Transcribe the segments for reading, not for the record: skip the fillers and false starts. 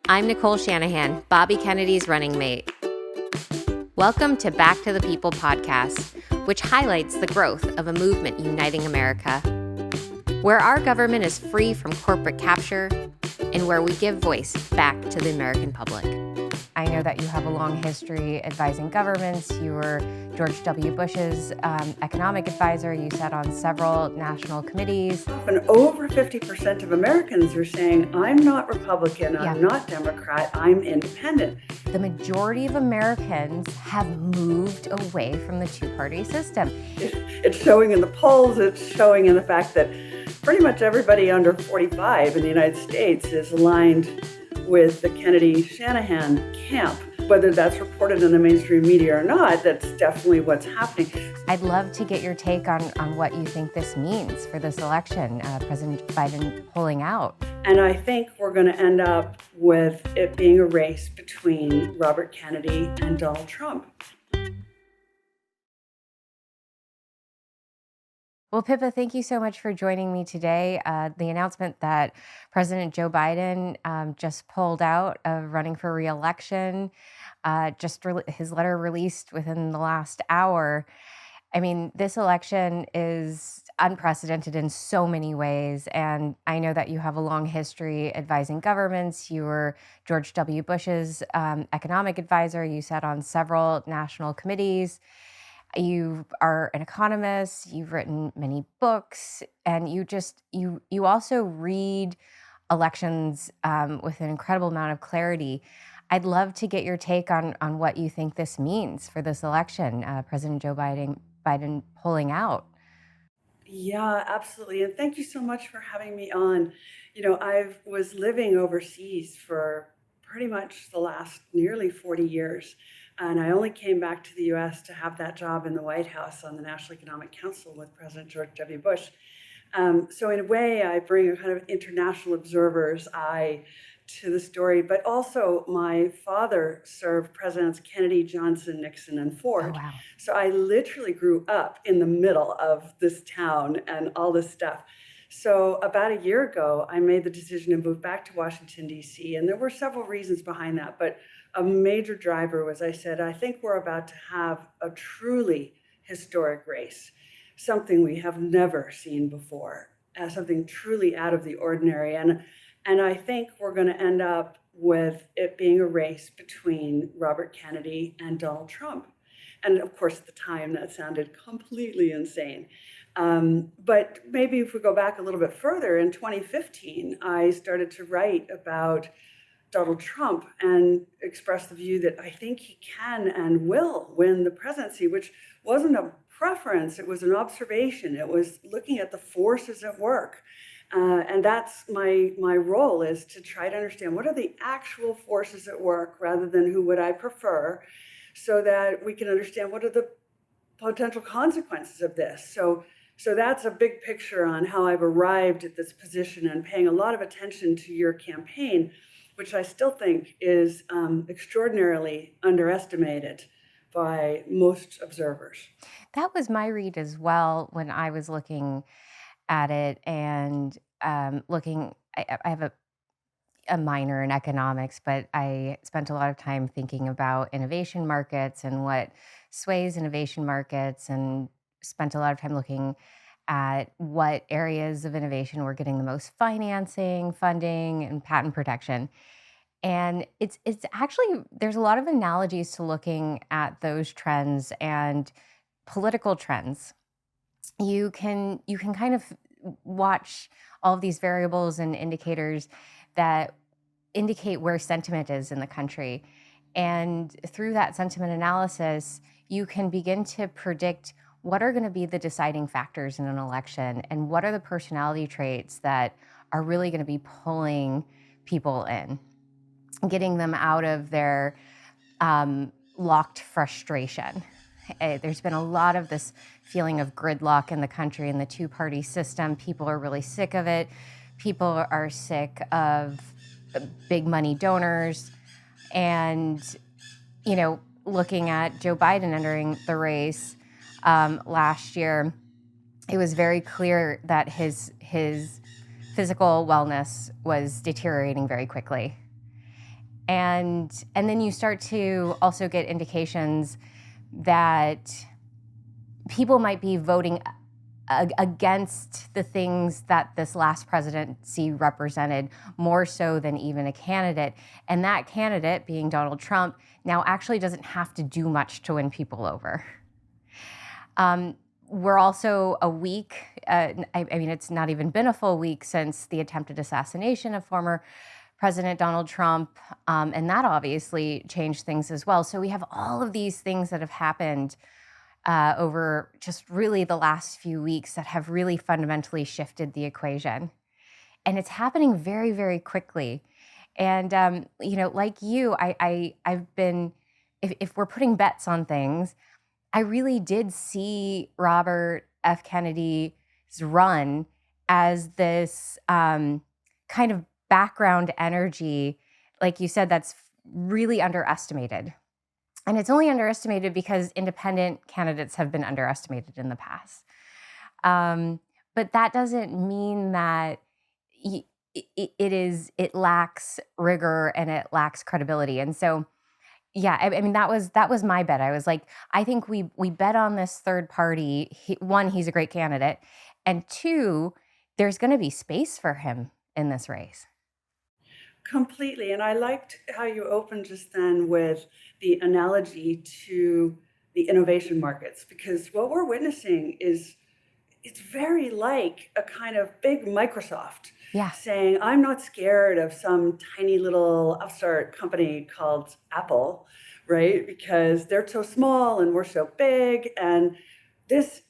I'm Nicole Shanahan, Bobby Kennedy's running mate. Welcome to Back to the People podcast, which highlights the growth of a movement uniting America, where our government is free from corporate capture and where we give voice back to the American public. I know that you have a long history advising governments. You were George W. Bush's economic advisor. You sat on several national committees. Often over 50% of Americans are saying, I'm not Republican, I'm not Democrat, I'm independent. The majority of Americans have moved away from the two-party system. It's showing in the polls, it's showing in the fact that pretty much everybody under 45 in the United States is aligned with the Kennedy-Shanahan camp. Whether that's reported in the mainstream media or not, that's definitely what's happening. I'd love to get your take on what you think this means for this election, President Biden pulling out. And I think we're going to end up with it being a race between Robert Kennedy and Donald Trump. Well, Pippa, thank you so much for joining me today. The announcement that President Joe Biden just pulled out of running for re-election, his letter released within the last hour. I mean, this election is unprecedented in so many ways. And I know that you have a long history advising governments. You were George W. Bush's economic advisor. You sat on several national committees. You are an economist, you've written many books, and you also read elections with an incredible amount of clarity. I'd love to get your take on what you think this means for this election, President Joe Biden pulling out. Yeah, absolutely. And thank you so much for having me on. You know, I was living overseas for pretty much the last nearly 40 years. And I only came back to the US to have that job in the White House on the National Economic Council with President George W. Bush. So in a way, I bring a kind of international observer's eye to the story, but also my father served Presidents Kennedy, Johnson, Nixon, and Ford. Oh, wow. So I literally grew up in the middle of this town and all this stuff. So about a year ago, I made the decision to move back to Washington, D.C., and there were several reasons behind that, but a major driver was I said, I think we're about to have a truly historic race, something we have never seen before, something truly out of the ordinary. And I think we're going to end up with it being a race between Robert Kennedy and Donald Trump. And of course, at the time, that sounded completely insane. But maybe if we go back a little bit further, in 2015, I started to write about Donald Trump and express the view that I think he can and will win the presidency, which wasn't a preference, it was an observation. It was looking at the forces at work. And that's my role, is to try to understand what are the actual forces at work rather than who would I prefer, so that we can understand what are the potential consequences of this. So that's a big picture on how I've arrived at this position and paying a lot of attention to your campaign, which I still think is extraordinarily underestimated by most observers. That was my read as well when I was looking at it and I have a minor in economics, but I spent a lot of time thinking about innovation markets and what sways innovation markets, and spent a lot of time looking at what areas of innovation were getting the most financing, funding, and patent protection. And it's actually, there's a lot of analogies to looking at those trends and political trends. You can kind of watch all of these variables and indicators that indicate where sentiment is in the country. And through that sentiment analysis, you can begin to predict what are going to be the deciding factors in an election and what are the personality traits that are really going to be pulling people in, getting them out of their locked frustration. There's been a lot of this feeling of gridlock in the country and the two-party system. People are really sick of it. People are sick of big money donors. And, you know, looking at Joe Biden entering the race last year, it was very clear that his physical wellness was deteriorating very quickly. And then you start to also get indications that people might be voting against the things that this last presidency represented more so than even a candidate. And that candidate, being Donald Trump, now actually doesn't have to do much to win people over. We're also a week, I mean, it's not even been a full week since the attempted assassination of former President Donald Trump, and that obviously changed things as well. So we have all of these things that have happened over just really the last few weeks that have really fundamentally shifted the equation. And it's happening very, very quickly. And, like you, I've been, if we're putting bets on things, I really did see Robert F. Kennedy's run as this kind of background energy, like you said, that's really underestimated. And it's only underestimated because independent candidates have been underestimated in the past. But that doesn't mean that it lacks rigor and it lacks credibility. And so, yeah, I mean, that was my bet. I was like, I think we bet on this third party. One, he's a great candidate. And two, there's going to be space for him in this race. Completely. And I liked how you opened just then with the analogy to the innovation markets, because what we're witnessing is it's very like a kind of big Microsoft saying, I'm not scared of some tiny little upstart company called Apple, right? Because they're so small and we're so big. And this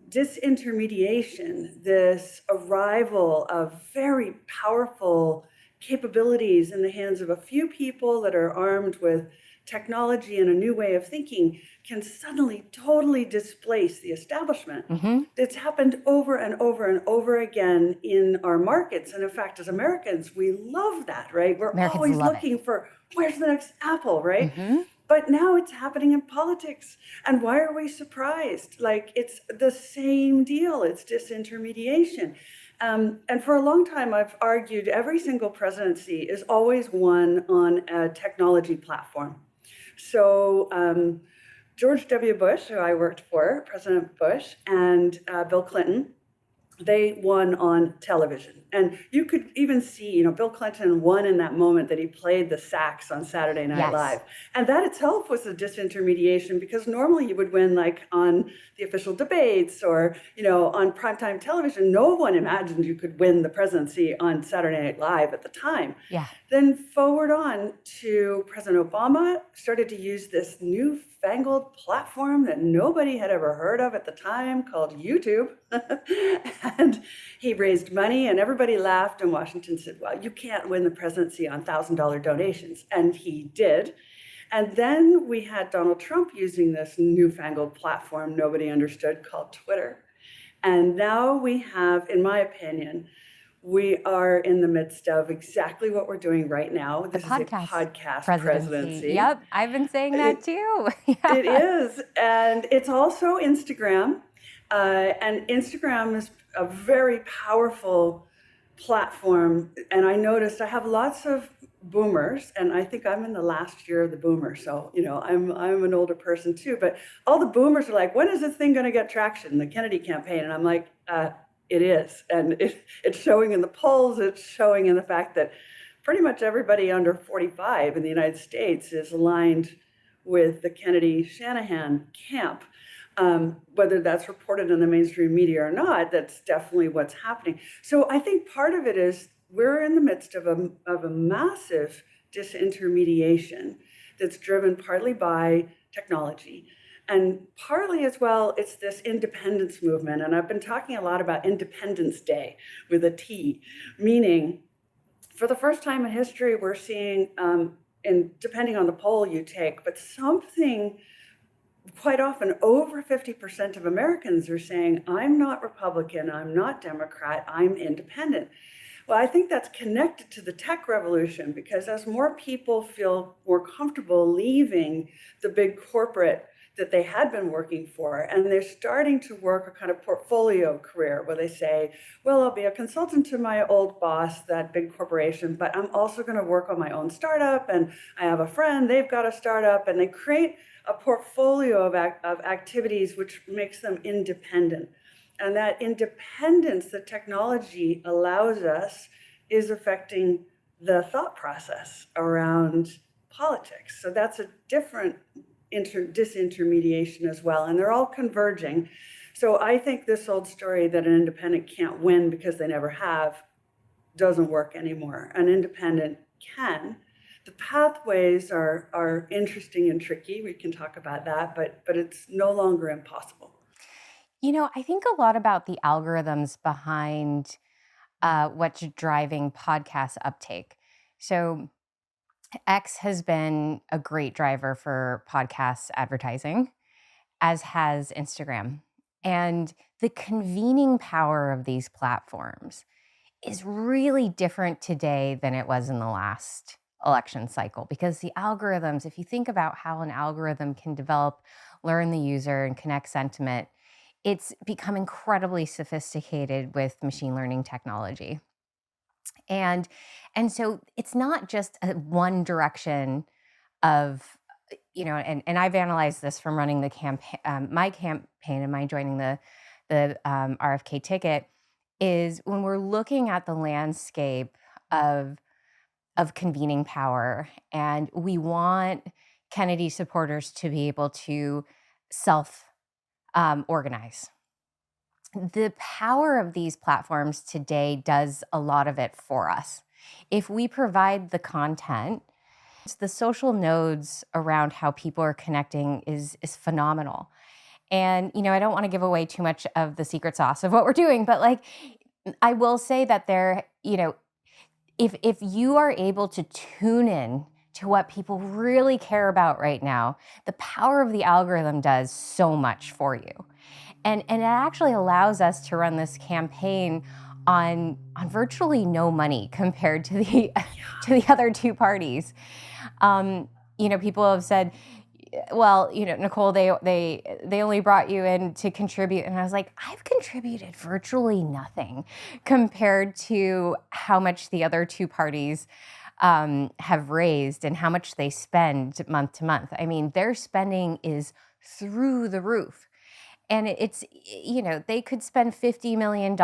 disintermediation, this arrival of very powerful capabilities in the hands of a few people that are armed with technology and a new way of thinking can suddenly totally displace the establishment. Mm-hmm. It's happened over and over and over again in our markets. And in fact, as Americans, we love that, right? We're always looking for where's the next Apple, right? Mm-hmm. But now it's happening in politics. And why are we surprised? Like, it's the same deal. It's disintermediation. And for a long time, I've argued every single presidency is always won on a technology platform. So George W. Bush, who I worked for, President Bush, and Bill Clinton, they won on television. And you could even see, Bill Clinton won in that moment that he played the sax on Saturday Night Live. And that itself was a disintermediation, because normally you would win like on the official debates or, on primetime television. No one imagined you could win the presidency on Saturday Night Live at the time. Yeah. Then forward on to President Obama started to use this newfangled platform that nobody had ever heard of at the time called YouTube. And he raised money and everybody laughed, and Washington said, well, you can't win the presidency on $1,000 donations. And he did. And then we had Donald Trump using this newfangled platform nobody understood called Twitter. And now we have, in my opinion, we are in the midst of exactly what we're doing right now. This is a podcast presidency. Yep, I've been saying that too. It is. And it's also Instagram. And Instagram is a very powerful platform. And I noticed I have lots of boomers, and I think I'm in the last year of the boomer. So, I'm an older person too, but all the boomers are like, when is this thing going to get traction, the Kennedy campaign? And I'm like, it is. And it's showing in the polls. It's showing in the fact that pretty much everybody under 45 in the United States is aligned with the Kennedy-Shanahan camp. Whether that's reported in the mainstream media or not, that's definitely what's happening. So I think part of it is we're in the midst of a massive disintermediation that's driven partly by technology. And partly as well, it's this independence movement. And I've been talking a lot about Independence Day with a T, meaning for the first time in history, we're seeing, and depending on the poll you take, but something quite often over 50% of Americans are saying, I'm not Republican, I'm not Democrat, I'm independent. Well, I think that's connected to the tech revolution, because as more people feel more comfortable leaving the big corporate that they had been working for, and they're starting to work a kind of portfolio career where they say, well, I'll be a consultant to my old boss, that big corporation, but I'm also going to work on my own startup, and I have a friend, they've got a startup, and they create a portfolio of activities which makes them independent. And that independence that technology allows us is affecting the thought process around politics. So that's a different disintermediation as well, and they're all converging. So I think this old story that an independent can't win because they never have doesn't work anymore. An independent can. The pathways are interesting and tricky. We can talk about that, but it's no longer impossible. I think a lot about the algorithms behind what's driving podcast uptake. So X has been a great driver for podcast advertising, as has Instagram. And the convening power of these platforms is really different today than it was in the last election cycle, because the algorithms, if you think about how an algorithm can develop, learn the user, and connect sentiment, it's become incredibly sophisticated with machine learning technology. And so it's not just a one direction of, and I've analyzed this from running the campaign, my campaign and my joining the RFK ticket, is when we're looking at the landscape of convening power, and we want Kennedy supporters to be able to self organize. The power of these platforms today does a lot of it for us. If we provide the content, the social nodes around how people are connecting is phenomenal. And, I don't want to give away too much of the secret sauce of what we're doing, but I will say that if you are able to tune in to what people really care about right now, the power of the algorithm does so much for you. And it actually allows us to run this campaign on virtually no money compared to the to the other two parties. People have said, well, Nicole, they only brought you in to contribute, and I was like, I've contributed virtually nothing compared to how much the other two parties have raised and how much they spend month to month. I mean, their spending is through the roof. And they could spend $50 million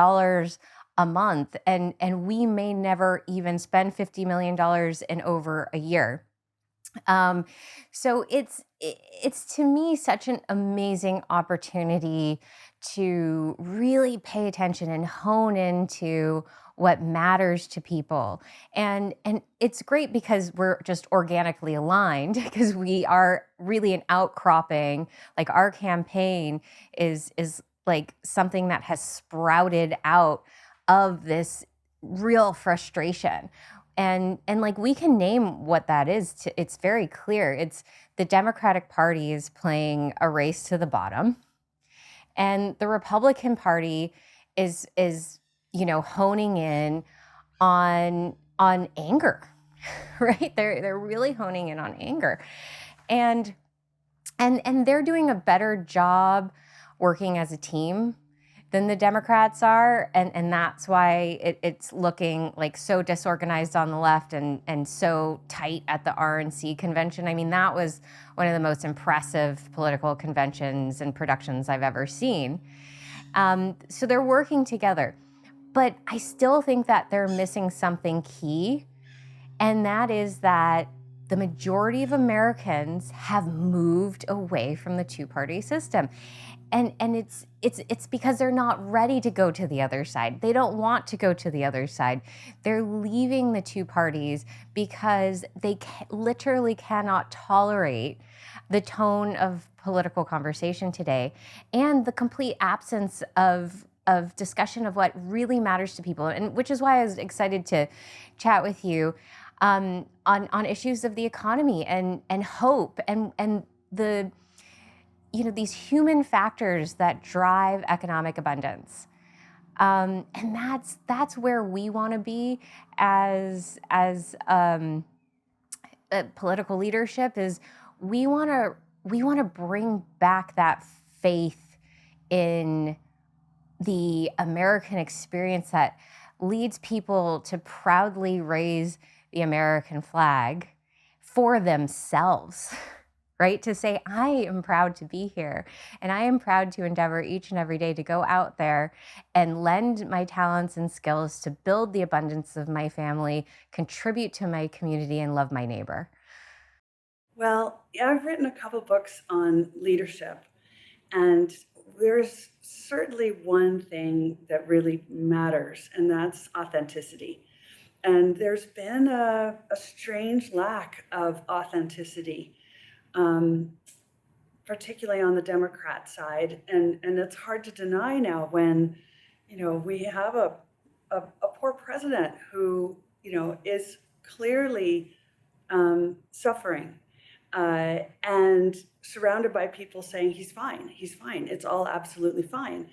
a month, and we may never even spend $50 million in over a year. So it's to me such an amazing opportunity to really pay attention and hone into what matters to people. And it's great because we're just organically aligned, because we are really an outcropping. Like, our campaign is like something that has sprouted out of this real frustration. And we can name what that is. It's very clear. It's the Democratic Party is playing a race to the bottom, and the Republican Party is honing in on anger, right? They're really honing in on anger, and they're doing a better job working as a team than the Democrats are, and that's why it's looking like so disorganized on the left and so tight at the RNC convention. I mean, that was one of the most impressive political conventions and productions I've ever seen. So they're working together, but I still think that they're missing something key, and that is that the majority of Americans have moved away from the two-party system. And it's because they're not ready to go to the other side. They don't want to go to the other side. They're leaving the two parties because they literally cannot tolerate the tone of political conversation today, and the complete absence of discussion of what really matters to people. And which is why I was excited to chat with you on issues of the economy and hope and the these human factors that drive economic abundance. And that's where we want to be as political leadership. Is we want to we want to bring back that faith in the American experience that leads people to proudly raise the American flag for themselves, right? To say, I am proud to be here, and I am proud to endeavor each and every day to go out there and lend my talents and skills to build the abundance of my family, contribute to my community, and love my neighbor. Well, yeah, I've written a couple books on leadership, and there's certainly one thing that really matters, and that's authenticity. And there's been a strange lack of authenticity, um, particularly on the Democrat side. And it's hard to deny now when, we have a poor president who, is clearly suffering and surrounded by people saying he's fine, it's all absolutely fine,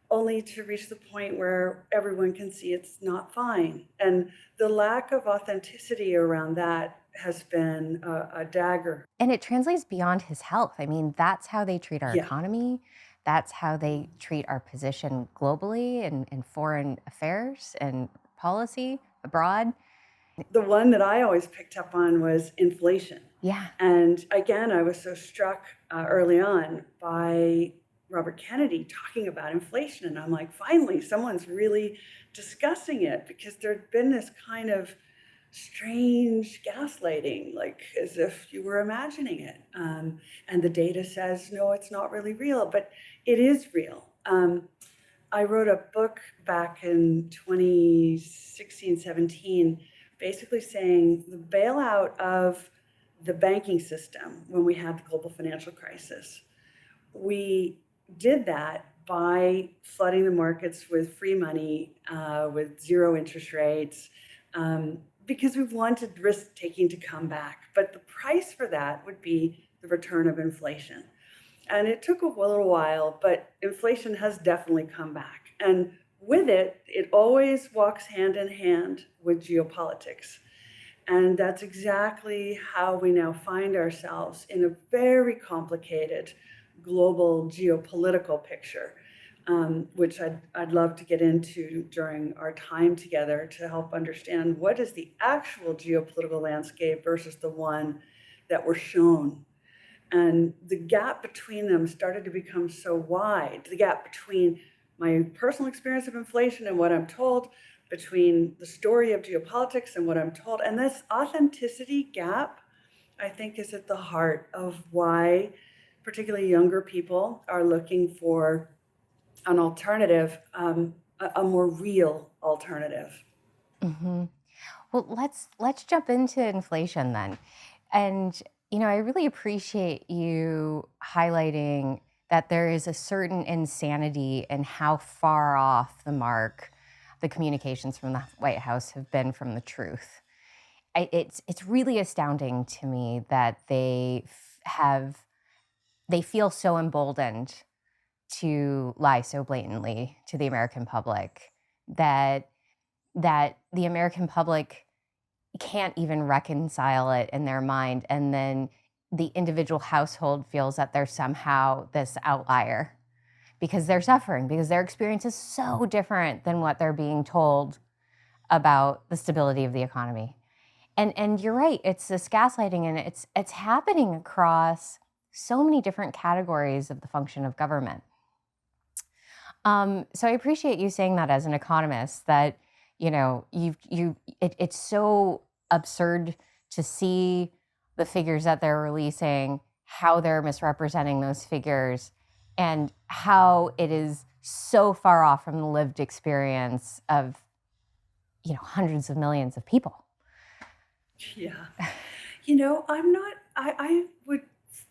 only to reach the point where everyone can see it's not fine. And the lack of authenticity around that has been a dagger. And it translates beyond his health. I mean, that's how they treat our Yeah. economy. That's how they treat our position globally and in foreign affairs and policy abroad. The one that I always picked up on was inflation. Yeah. And again, I was so struck early on by Robert Kennedy talking about inflation. And I'm like, finally, someone's really discussing it, because there'd been this kind of strange gaslighting, like as if you were imagining it. And the data says, no, it's not really real, but it is real. I wrote a book back in 2016, 17, basically saying the bailout of the banking system when we had the global financial crisis, we did that by flooding the markets with free money, with zero interest rates, because we wanted risk taking to come back. But the price for that would be the return of inflation. And it took a little while, but inflation has definitely come back. And with it, it always walks hand in hand with geopolitics. And that's exactly how we now find ourselves in a very complicated global geopolitical picture, which I'd love to get into during our time together to help understand what is the actual geopolitical landscape versus the one that we're shown. And the gap between them started to become so wide, the gap between my personal experience of inflation and what I'm told, between the story of geopolitics and what I'm told. And this authenticity gap, I think, is at the heart of why particularly younger people are looking for an alternative, a more real alternative. Hmm. Well, let's jump into inflation then. And I really appreciate you highlighting that there is a certain insanity in how far off the mark the communications from the White House have been from the truth. It's really astounding to me that they feel so emboldened to lie so blatantly to the American public that the American public can't even reconcile it in their mind, and then the individual household feels that they're somehow this outlier because they're suffering, because their experience is so different than what they're being told about the stability of the economy. And you're right, it's this gaslighting, and it's happening across so many different categories of the function of government. So I appreciate you saying that as an economist, that it's so absurd to see the figures that they're releasing, how they're misrepresenting those figures, and how it is so far off from the lived experience of hundreds of millions of people. Yeah. I would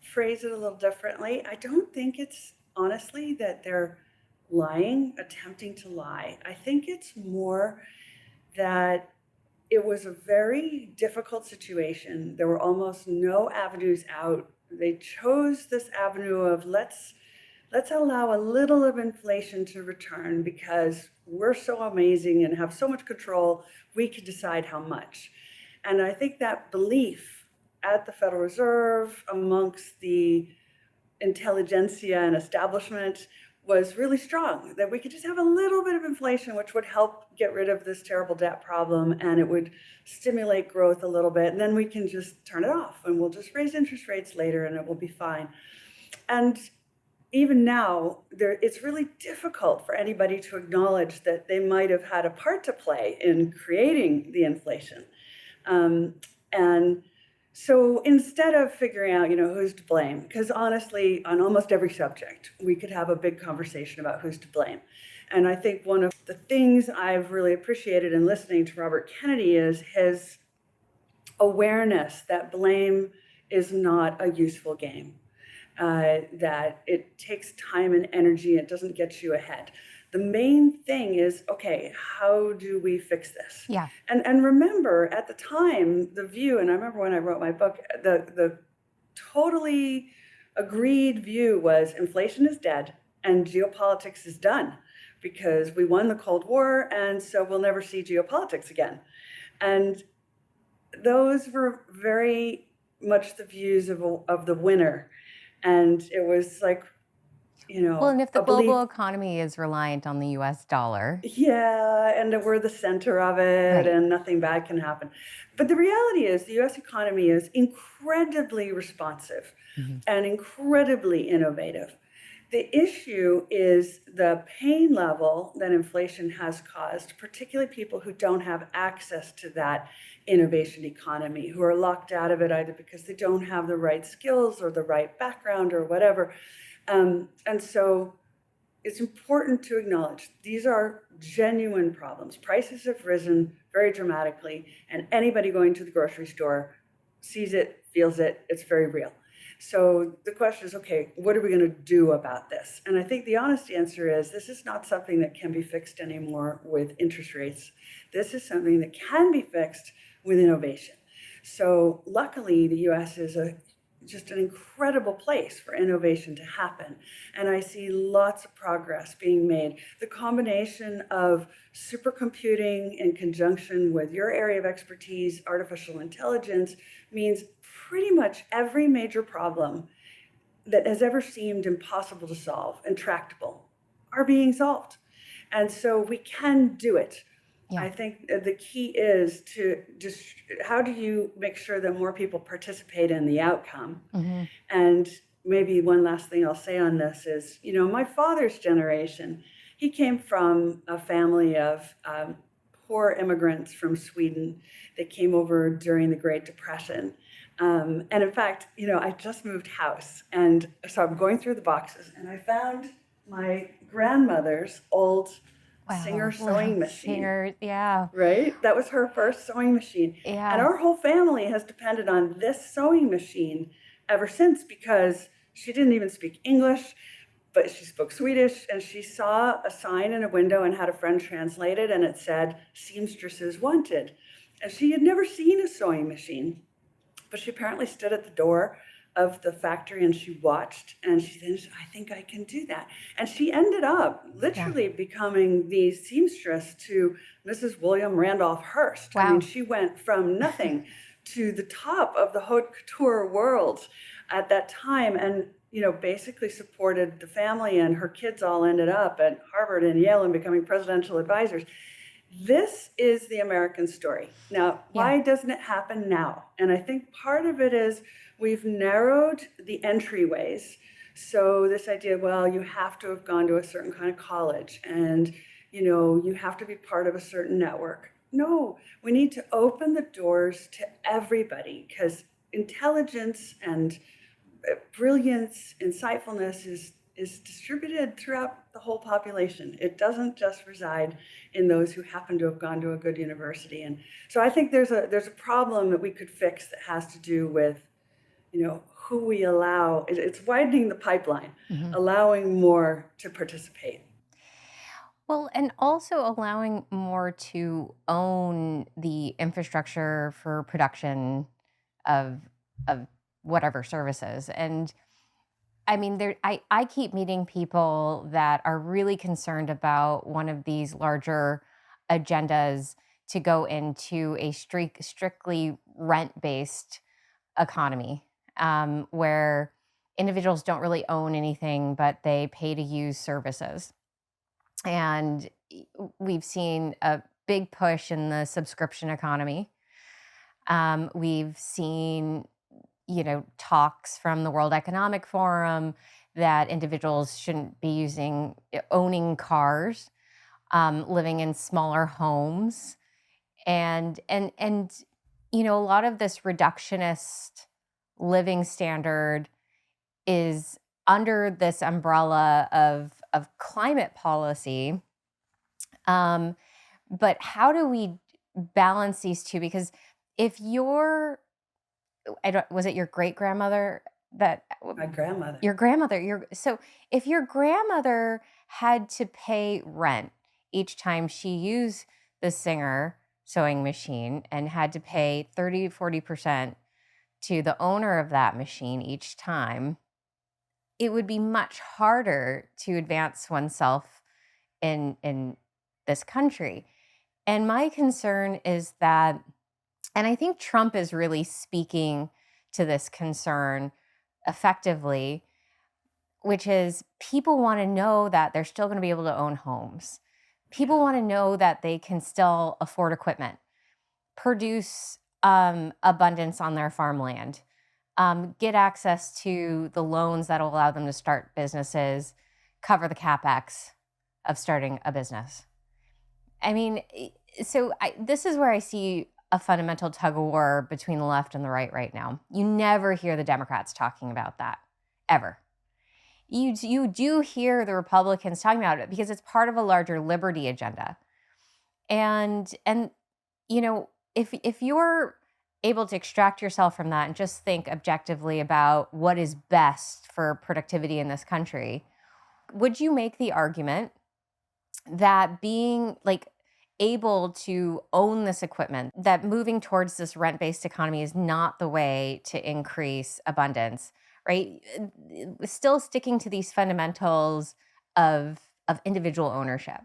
phrase it a little differently. I don't think it's honestly that they're lying, attempting to lie. I think it's more that it was a very difficult situation. There were almost no avenues out. They chose this avenue of let's allow a little of inflation to return because we're so amazing and have so much control, we can decide how much. And I think that belief at the Federal Reserve, amongst the intelligentsia and establishment, was really strong, that we could just have a little bit of inflation, which would help get rid of this terrible debt problem, and it would stimulate growth a little bit, and then we can just turn it off, and we'll just raise interest rates later, and it will be fine. And even now, it's really difficult for anybody to acknowledge that they might have had a part to play in creating the inflation. And so instead of figuring out, who's to blame, because honestly, on almost every subject, we could have a big conversation about who's to blame. And I think one of the things I've really appreciated in listening to Robert Kennedy is his awareness that blame is not a useful game. That it takes time and energy, it doesn't get you ahead. The main thing is, okay, how do we fix this? Yeah. And remember, at the time, the view, and I remember when I wrote my book, the totally agreed view was inflation is dead and geopolitics is done because we won the Cold War, and so we'll never see geopolitics again. And those were very much the views of the winner. And it was like, Well, and if the a belief. global economy is reliant on the US dollar. Yeah, and that we're the center of it, Right. and nothing bad can happen. But the reality is the US economy is incredibly responsive and incredibly innovative. The issue is the pain level that inflation has caused, particularly people who don't have access to that innovation economy, who are locked out of it either because they don't have the right skills or the right background or whatever. And so it's important to acknowledge these are genuine problems. Prices have risen very dramatically, and anybody going to the grocery store sees it, feels it, it's very real. So the question is, okay, what are we going to do about this? And I think the honest answer is this is not something that can be fixed anymore with interest rates. This is something that can be fixed with innovation. So luckily, the US is just an incredible place for innovation to happen. And I see lots of progress being made. The combination of supercomputing in conjunction with your area of expertise, artificial intelligence, means pretty much every major problem that has ever seemed impossible to solve, intractable, are being solved. And so we can do it. Yeah. I think the key is to just how do you make sure that more people participate in the outcome? And maybe one last thing I'll say on this is, my father's generation, he came from a family of poor immigrants from Sweden that came over during the Great Depression. And in fact, I just moved house, and so I'm going through the boxes, and I found my grandmother's old Singer sewing machine. Singer, yeah. Right? That was her first sewing machine. Yeah. And our whole family has depended on this sewing machine ever since because she didn't even speak English, but she spoke Swedish, and she saw a sign in a window and had a friend translate it, and it said, "Seamstresses wanted." And she had never seen a sewing machine, but she apparently stood at the door of the factory and she watched, and she said, "I think I can do that." And she ended up literally becoming the seamstress to Mrs. William Randolph Hearst. Wow. I mean, she went from nothing to the top of the haute couture world at that time, and basically supported the family, and her kids all ended up at Harvard and Yale and becoming presidential advisors. This is the American story. Now, why doesn't it happen now? And I think part of it is we've narrowed the entryways. So this idea, well, you have to have gone to a certain kind of college, and you have to be part of a certain network. No, we need to open the doors to everybody, because intelligence and brilliance, insightfulness is distributed throughout the whole population. It doesn't just reside in those who happen to have gone to a good university. And so I think there's a problem that we could fix that has to do with, who we allow. It's widening the pipeline, allowing more to participate. Well, and also allowing more to own the infrastructure for production of whatever services. And I mean, I keep meeting people that are really concerned about one of these larger agendas to go into a strictly rent-based economy, where individuals don't really own anything, but they pay to use services. And we've seen a big push in the subscription economy. We've seen, talks from the World Economic Forum that individuals shouldn't be owning cars, living in smaller homes, and a lot of this reductionist living standard is under this umbrella of climate policy. But how do we balance these two? Because if was it your great grandmother that My grandmother. your grandmother, so if your grandmother had to pay rent each time she used the Singer sewing machine and had to pay 30-40% to the owner of that machine each time, it would be much harder to advance oneself in this country. And my concern is that, and I think Trump is really speaking to this concern effectively, which is people want to know that they're still going to be able to own homes. People want to know that they can still afford equipment, produce abundance on their farmland, get access to the loans that will allow them to start businesses, cover the capex of starting a business. I mean, this is where I see a fundamental tug of war between the left and the right now. You never hear the Democrats talking about that, ever. You do hear the Republicans talking about it because it's part of a larger liberty agenda. And if you're able to extract yourself from that and just think objectively about what is best for productivity in this country, would you make the argument that being able to own this equipment, that moving towards this rent-based economy is not the way to increase abundance, right? Still sticking to these fundamentals of individual ownership.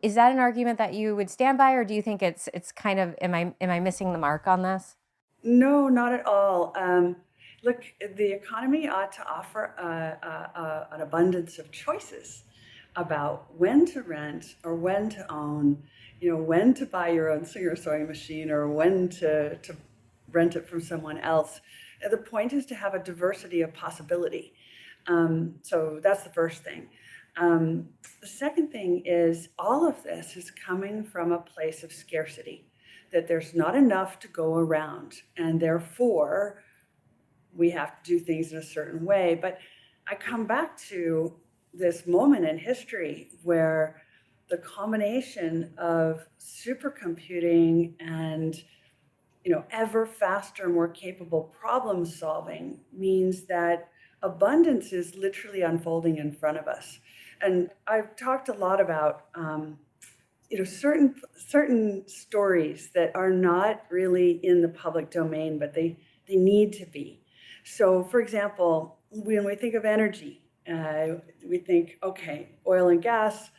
Is that an argument that you would stand by, or do you think it's kind of, am I missing the mark on this? No, not at all. Look, the economy ought to offer an abundance of choices about when to rent or when to own, when to buy your own Singer sewing machine or when to rent it from someone else. The point is to have a diversity of possibility. So that's the first thing. The second thing is all of this is coming from a place of scarcity, that there's not enough to go around, and therefore we have to do things in a certain way. But I come back to this moment in history where the combination of supercomputing and ever faster, more capable problem solving means that abundance is literally unfolding in front of us. And I've talked a lot about certain stories that are not really in the public domain, but they need to be. So, for example, when we think of energy, we think, okay, oil and gas,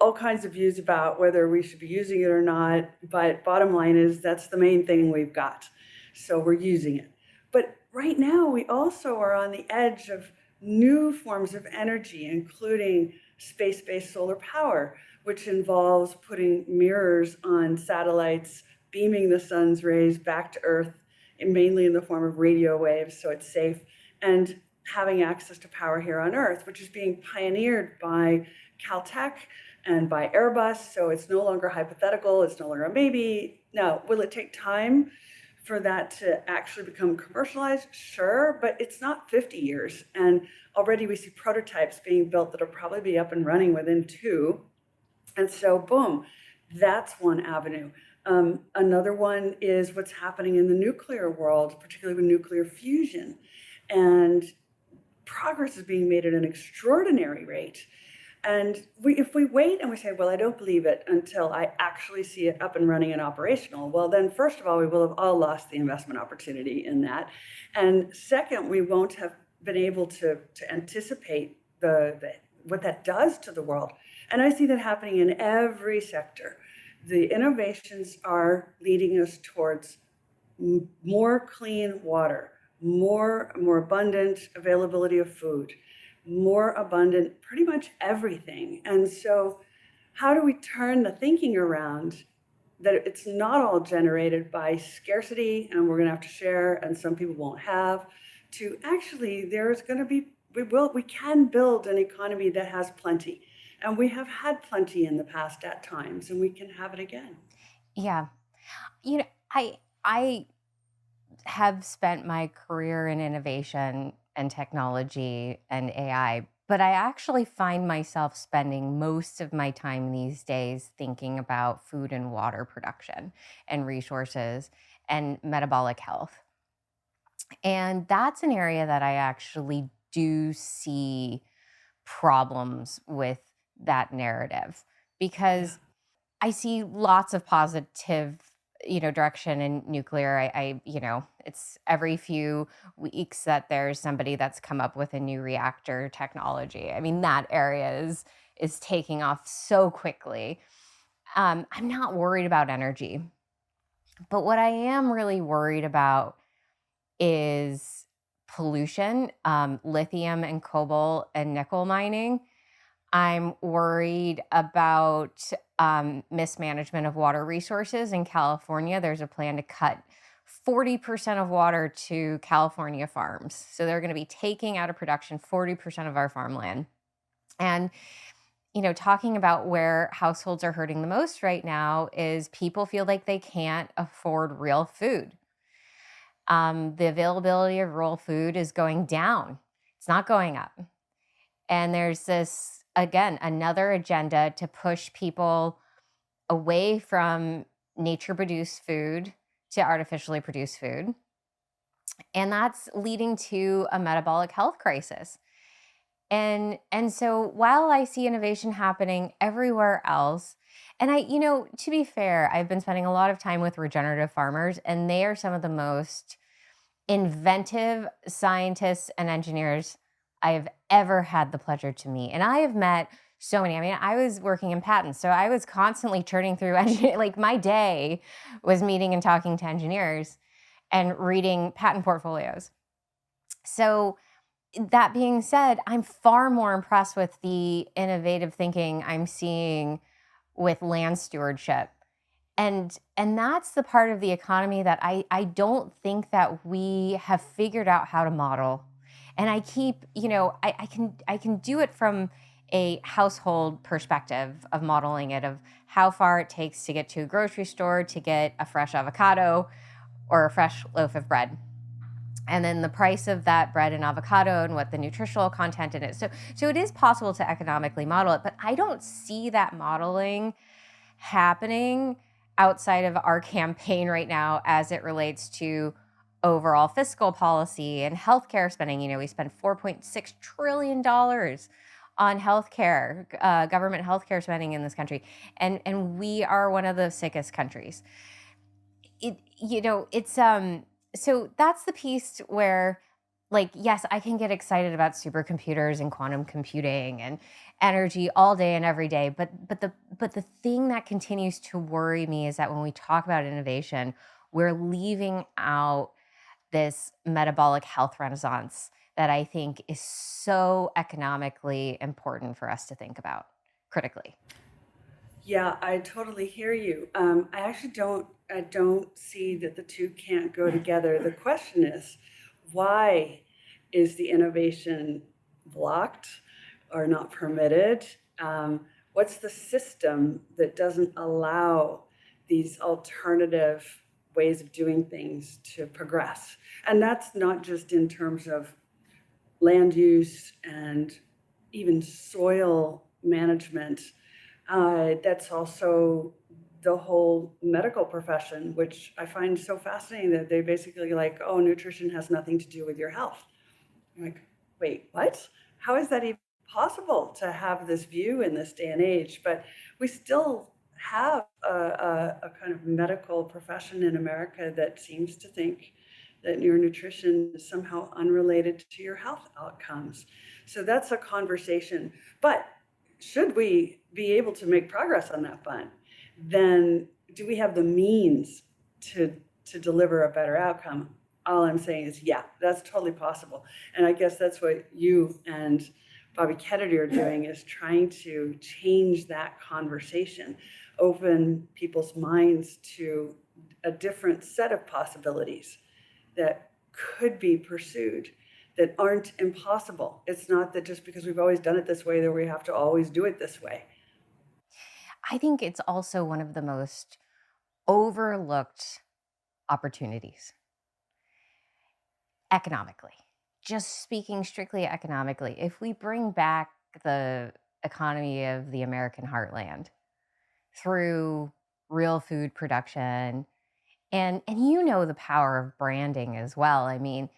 all kinds of views about whether we should be using it or not, but bottom line is that's the main thing we've got. So we're using it. But right now, we also are on the edge of new forms of energy, including space-based solar power, which involves putting mirrors on satellites, beaming the sun's rays back to Earth, and mainly in the form of radio waves, so it's safe, and having access to power here on Earth, which is being pioneered by Caltech and by Airbus. So it's no longer hypothetical, it's no longer a maybe. Now, will it take time for that to actually become commercialized? Sure, but it's not 50 years. And already we see prototypes being built that'll probably be up and running within 2. And so, boom, that's one avenue. Another one is what's happening in the nuclear world, particularly with nuclear fusion. And progress is being made at an extraordinary rate. And if we wait and we say, well, I don't believe it until I actually see it up and running and operational, well, then first of all, we will have all lost the investment opportunity in that. And second, we won't have been able to anticipate what that does to the world. And I see that happening in every sector. The innovations are leading us towards more clean water, more abundant availability of food, more abundant pretty much everything. And so how do we turn the thinking around that it's not all generated by scarcity and we're going to have to share and some people won't have, to actually there's going to be, we can build an economy that has plenty, and we have had plenty in the past at times, and we can have it again. Yeah. You know, I have spent my career in innovation and technology and AI, but I actually find myself spending most of my time these days thinking about food and water production and resources and metabolic health. And that's an area that I actually do see problems with that narrative, Yeah. because I see lots of positive, direction in nuclear. It's every few weeks that there's somebody that's come up with a new reactor technology. I mean, that area is taking off so quickly. I'm not worried about energy, but what I am really worried about is pollution, lithium and cobalt and nickel mining. I'm worried about mismanagement of water resources in California. There's a plan to cut 40% of water to California farms. So they're going to be taking out of production 40% of our farmland. And, talking about where households are hurting the most right now is people feel like they can't afford real food. The availability of real food is going down, it's not going up. And there's this, again, another agenda to push people away from nature produced food to artificially produced food. And that's leading to a metabolic health crisis. And so while I see innovation happening everywhere else, and to be fair, I've been spending a lot of time with regenerative farmers, and they are some of the most inventive scientists and engineers I have ever had the pleasure to meet. And I have met so many. I mean, I was working in patents, so I was constantly churning through like my day was meeting and talking to engineers and reading patent portfolios. So that being said, I'm far more impressed with the innovative thinking I'm seeing with land stewardship. And that's the part of the economy that I don't think that we have figured out how to model. And I keep, I can do it from a household perspective of modeling it, of how far it takes to get to a grocery store to get a fresh avocado or a fresh loaf of bread. And then the price of that bread and avocado and what the nutritional content in it. So it is possible to economically model it, but I don't see that modeling happening outside of our campaign right now as it relates to overall fiscal policy and healthcare spending. We spend $4.6 trillion on healthcare, government healthcare spending in this country, and we are one of the sickest countries. So that's the piece where, like, yes, I can get excited about supercomputers and quantum computing and energy all day and every day, but the thing that continues to worry me is that when we talk about innovation, we're leaving out this metabolic health renaissance that I think is so economically important for us to think about critically. Yeah, I totally hear you. I don't see that the two can't go together. The question is, why is the innovation blocked or not permitted? What's the system that doesn't allow these alternative ways of doing things to progress? And that's not just in terms of land use and even soil management. That's also the whole medical profession, which I find so fascinating that they basically like, oh, nutrition has nothing to do with your health. I'm like, wait, what? How is that even possible to have this view in this day and age? But we still have a kind of medical profession in America that seems to think that your nutrition is somehow unrelated to your health outcomes. So that's a conversation. But should we be able to make progress on that front, then do we have the means to to deliver a better outcome, all I'm saying is, yeah, that's totally possible. And I guess that's what you and Bobby Kennedy are doing, is trying to change that conversation, open people's minds to a different set of possibilities that could be pursued, that aren't impossible. It's not that just because we've always done it this way that we have to always do it this way. I think it's also one of the most overlooked opportunities economically. Just speaking strictly economically, if we bring back the economy of the American heartland through real food production, and you know the power of branding as well. I mean,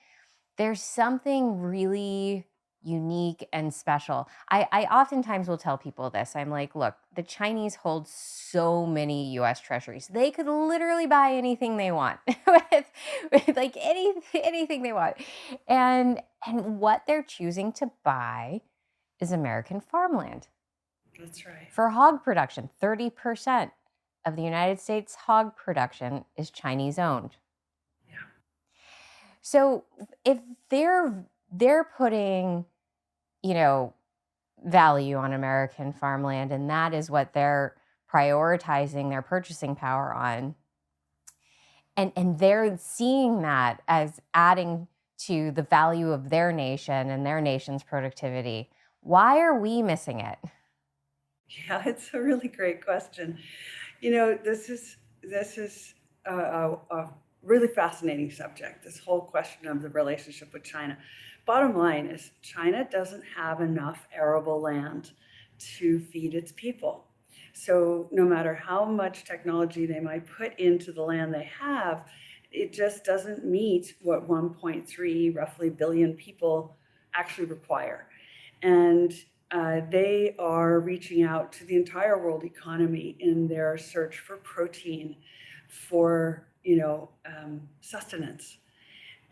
there's something really unique and special. I oftentimes will tell people this. I'm like, look, the Chinese hold so many US treasuries. They could literally buy anything they want with like anything they want. And what they're choosing to buy is American farmland That's right. for hog production. 30% of the United States hog production is Chinese owned. Yeah. So if they're putting, you know, value on American farmland, and that is what they're prioritizing their purchasing power on, and they're seeing that as adding to the value of their nation and their nation's productivity, why are we missing it? Yeah, it's a really great question. This is a really fascinating subject. This whole question of the relationship with China. Bottom line is, China doesn't have enough arable land to feed its people. So no matter how much technology they might put into the land they have, it just doesn't meet what 1.3 roughly billion people actually require. And they are reaching out to the entire world economy in their search for protein, for sustenance.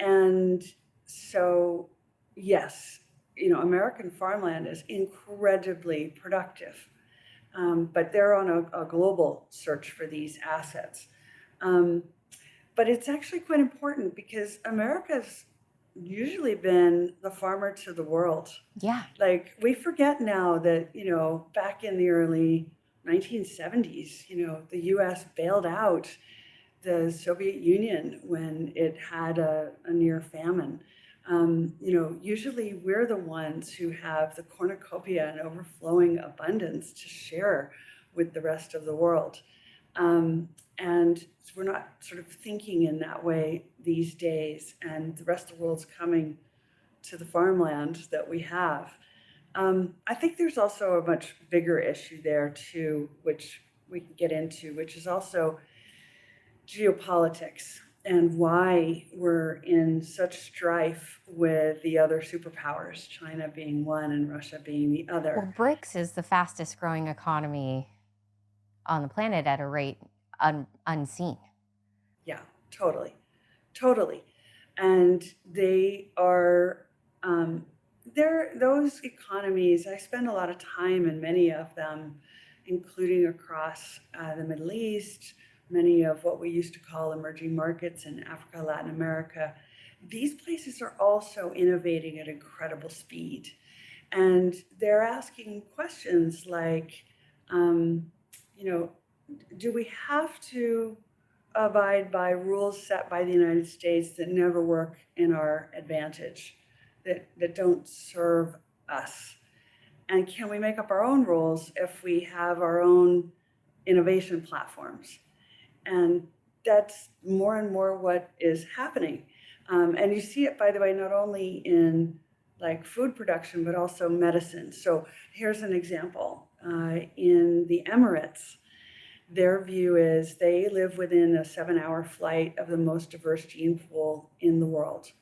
And so, yes, American farmland is incredibly productive, but they're on a global search for these assets. Um, but it's actually quite important because America's usually been the farmer to the world. Yeah. Like, we forget now that, back in the early 1970s, the US bailed out the Soviet Union when it had a near famine. Usually we're the ones who have the cornucopia and overflowing abundance to share with the rest of the world. And we're not sort of thinking in that way these days, and the rest of the world's coming to the farmland that we have. I think there's also a much bigger issue there too, which we can get into, which is also geopolitics and why we're in such strife with the other superpowers, China being one and Russia being the Well, other. BRICS is the fastest growing economy on the planet at a rate unseen. Yeah, totally, totally. And they are, they're those economies. I spend a lot of time in many of them, including across the Middle East, many of what we used to call emerging markets in Africa, Latin America. These places are also innovating at incredible speed. And they're asking questions like, um, you know, do we have to abide by rules set by the United States that never work in our advantage, that don't serve us? And can we make up our own rules if we have our own innovation platforms? And that's more and more what is happening. And you see it, by the way, not only in like food production, but also medicine. So here's an example. In the Emirates, their view is they live within a 7-hour flight of the most diverse gene pool in the world,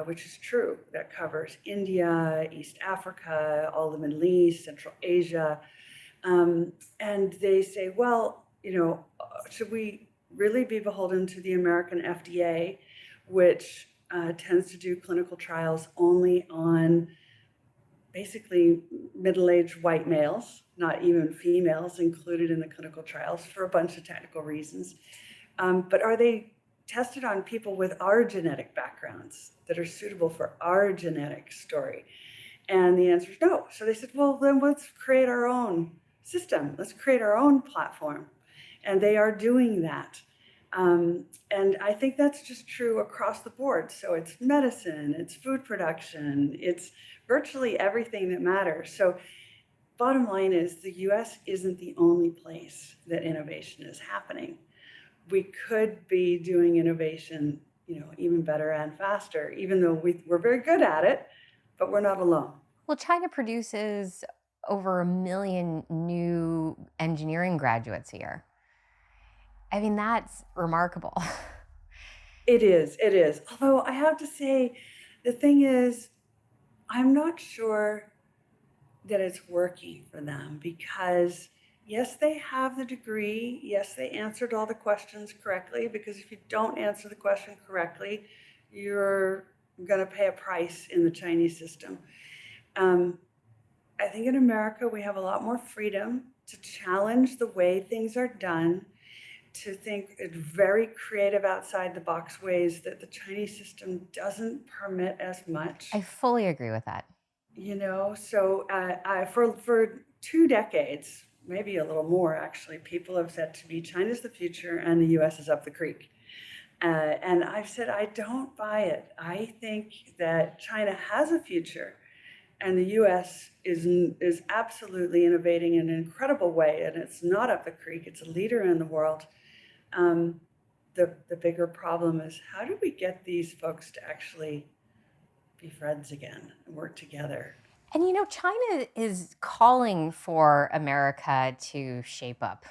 which is true. That covers India, East Africa, all the Middle East, Central Asia. And they say, well, should we really be beholden to the American FDA, which tends to do clinical trials only on basically middle-aged white males, not even females included in the clinical trials for a bunch of technical reasons. But are they tested on people with our genetic backgrounds that are suitable for our genetic story? And the answer is no. So they said, well, then let's create our own system. Let's create our own platform. And they are doing that. And I think that's just true across the board. So it's medicine, it's food production, it's virtually everything that matters. So bottom line is the US isn't the only place that innovation is happening. We could be doing innovation, even better and faster, even though we're very good at it, but we're not alone. Well, China produces over 1 million new engineering graduates a year. I mean, that's remarkable. It is. Although I have to say, the thing is, I'm not sure that it's working for them because, yes, they have the degree. Yes, they answered all the questions correctly, because if you don't answer the question correctly, you're going to pay a price in the Chinese system. I think in America, we have a lot more freedom to challenge the way things are done, to think in very creative, outside the box ways that the Chinese system doesn't permit as much. I fully agree with that. So for 2 decades, maybe a little more actually, people have said to me, China's the future and the US is up the creek. And I've said, I don't buy it. I think that China has a future. And the U.S. is absolutely innovating in an incredible way, and it's not up the creek. It's a leader in the world. The bigger problem is, how do we get these folks to actually be friends again and work together? And China is calling for America to shape up.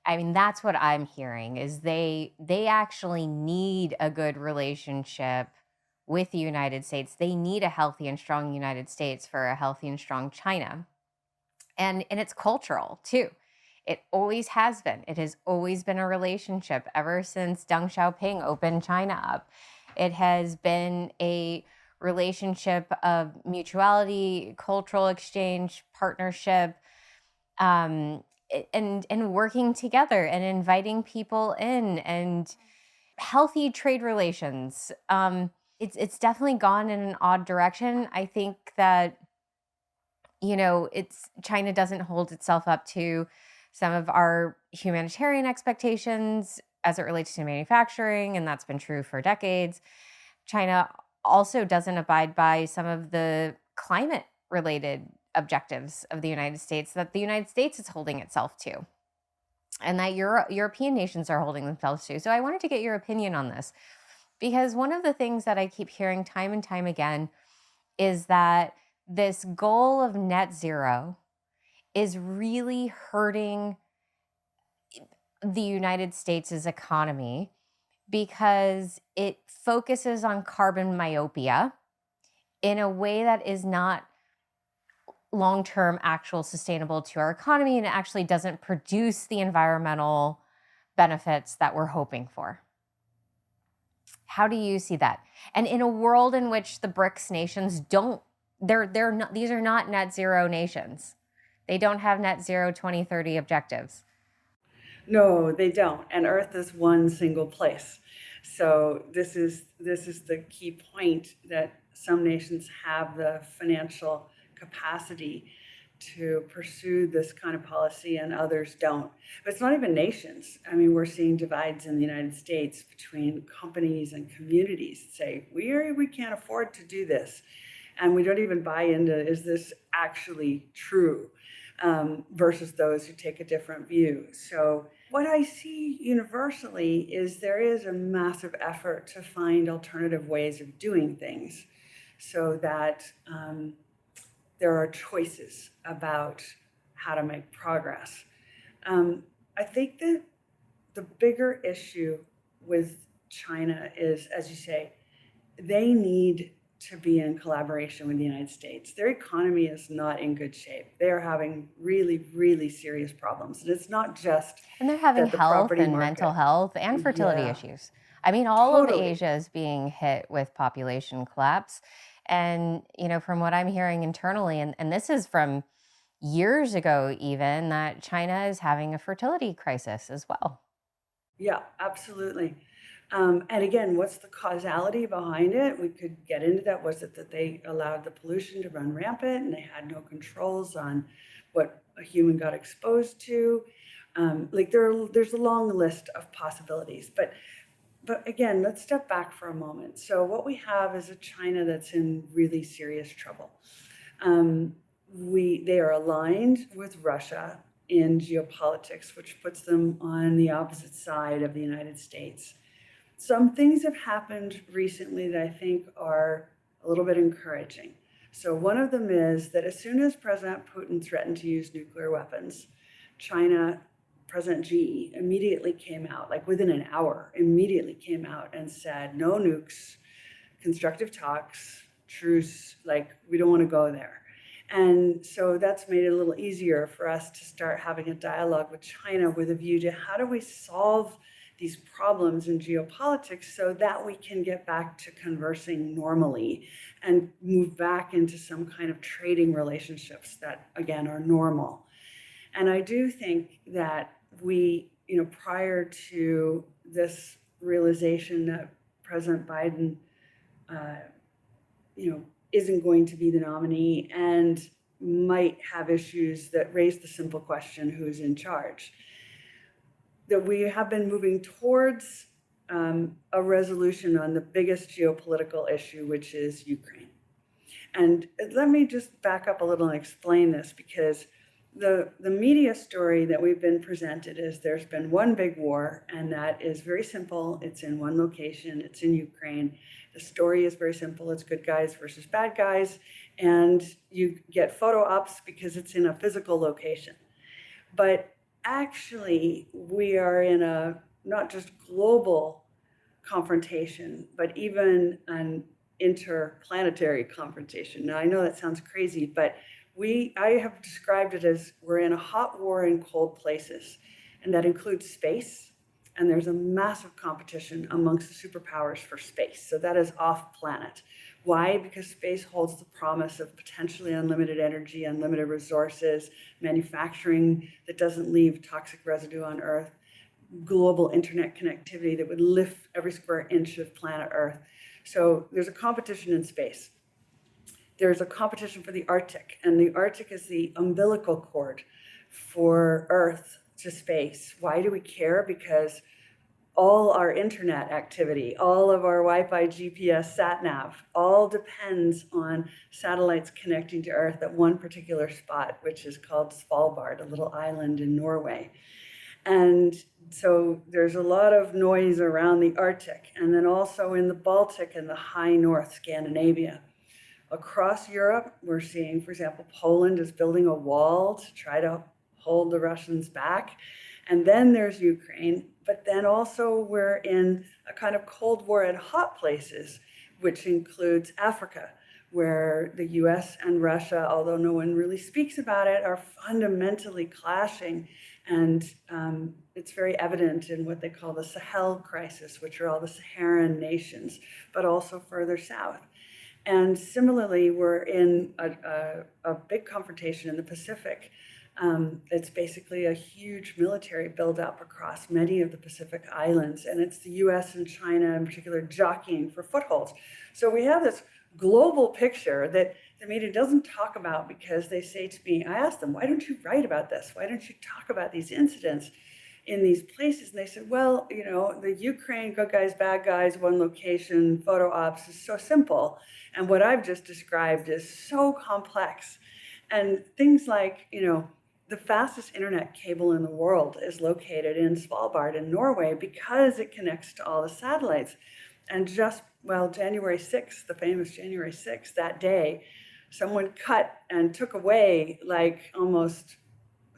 I mean, that's what I'm hearing, is they actually need a good relationship with the United States. They need a healthy and strong United States for a healthy and strong China. And it's cultural too. It always has been. It has always been a relationship ever since Deng Xiaoping opened China up. It has been a relationship of mutuality, cultural exchange, partnership, and working together and inviting people in, and healthy trade relations. It's definitely gone in an odd direction. I think that China doesn't hold itself up to some of our humanitarian expectations as it relates to manufacturing, and that's been true for decades. China also doesn't abide by some of the climate related objectives of the United States that the United States is holding itself to, and that European nations are holding themselves to. So I wanted to get your opinion on this, because one of the things that I keep hearing time and time again is that this goal of net zero is really hurting the United States' economy, because it focuses on carbon myopia in a way that is not long-term actual sustainable to our economy, and it actually doesn't produce the environmental benefits that we're hoping for. How do you see that? And in a world in which the BRICS nations they're not, these are not net zero nations. They don't have net zero 2030 objectives. No, they don't. And Earth is one single place. So this is the key point, that some nations have the financial capacity to pursue this kind of policy and others don't. But it's not even nations. I mean, we're seeing divides in the United States between companies and communities that say, we can't afford to do this. And we don't even buy into, is this actually true? Versus those who take a different view. So what I see universally is there is a massive effort to find alternative ways of doing things, so that there are choices about how to make progress. I think that the bigger issue with China is, as you say, they need to be in collaboration with the United States. Their economy is not in good shape. They are having really, really serious problems. And it's not just And they're having health and mental health and fertility issues. I mean, all of Asia is being hit with population collapse. And, from what I'm hearing internally, and this is from years ago even, that China is having a fertility crisis as well. Yeah, absolutely. And again, what's the causality behind it? We could get into that. Was it that they allowed the pollution to run rampant and they had no controls on what a human got exposed to? There's a long list of possibilities. But again, let's step back for a moment. So what we have is a China that's in really serious trouble. They are aligned with Russia in geopolitics, which puts them on the opposite side of the United States. Some things have happened recently that I think are a little bit encouraging. So one of them is that as soon as President Putin threatened to use nuclear weapons, President Xi immediately came out, like within an hour, immediately came out and said, no nukes, constructive talks, truce, like we don't want to go there. And so that's made it a little easier for us to start having a dialogue with China with a view to how do we solve these problems in geopolitics so that we can get back to conversing normally and move back into some kind of trading relationships that, again, are normal. And I do think that we, prior to this realization that President Biden, isn't going to be the nominee and might have issues that raise the simple question, who's in charge? That we have been moving towards a resolution on the biggest geopolitical issue, which is Ukraine. And let me just back up a little and explain this, because the media story that we've been presented is there's been one big war, and that is very simple. It's in one location. It's in Ukraine. The story is very simple. It's good guys versus bad guys. And you get photo ops because it's in a physical location. But actually, we are in a not just global confrontation, but even an interplanetary confrontation. Now, I know that sounds crazy, but I have described it as we're in a hot war in cold places, and that includes space. And there's a massive competition amongst the superpowers for space. So that is off planet. Why? Because space holds the promise of potentially unlimited energy, unlimited resources, manufacturing that doesn't leave toxic residue on Earth, global internet connectivity that would lift every square inch of planet Earth. So there's a competition in space. There's a competition for the Arctic, and the Arctic is the umbilical cord for Earth to space. Why do we care? Because all our internet activity, all of our Wi-Fi, GPS, sat-nav, all depends on satellites connecting to Earth at one particular spot, which is called Svalbard, a little island in Norway. And so there's a lot of noise around the Arctic, and then also in the Baltic and the high north, Scandinavia. Across Europe, we're seeing, for example, Poland is building a wall to try to hold the Russians back. And then there's Ukraine, but then also we're in a kind of Cold War in hot places, which includes Africa, where the US and Russia, although no one really speaks about it, are fundamentally clashing. And it's very evident in what they call the Sahel crisis, which are all the Saharan nations, but also further south. And similarly, we're in a big confrontation in the Pacific. It's basically a huge military buildup across many of the Pacific islands, and it's the US and China in particular jockeying for footholds. So we have this global picture that the media doesn't talk about, because they say to me, I asked them, why don't you write about this? Why don't you talk about these incidents in these places? And they said, well, the Ukraine good guys, bad guys, one location, photo ops is so simple. And what I've just described is so complex. And things like, the fastest internet cable in the world is located in Svalbard in Norway because it connects to all the satellites. And January 6th, the famous January 6th, that day, someone cut and took away almost,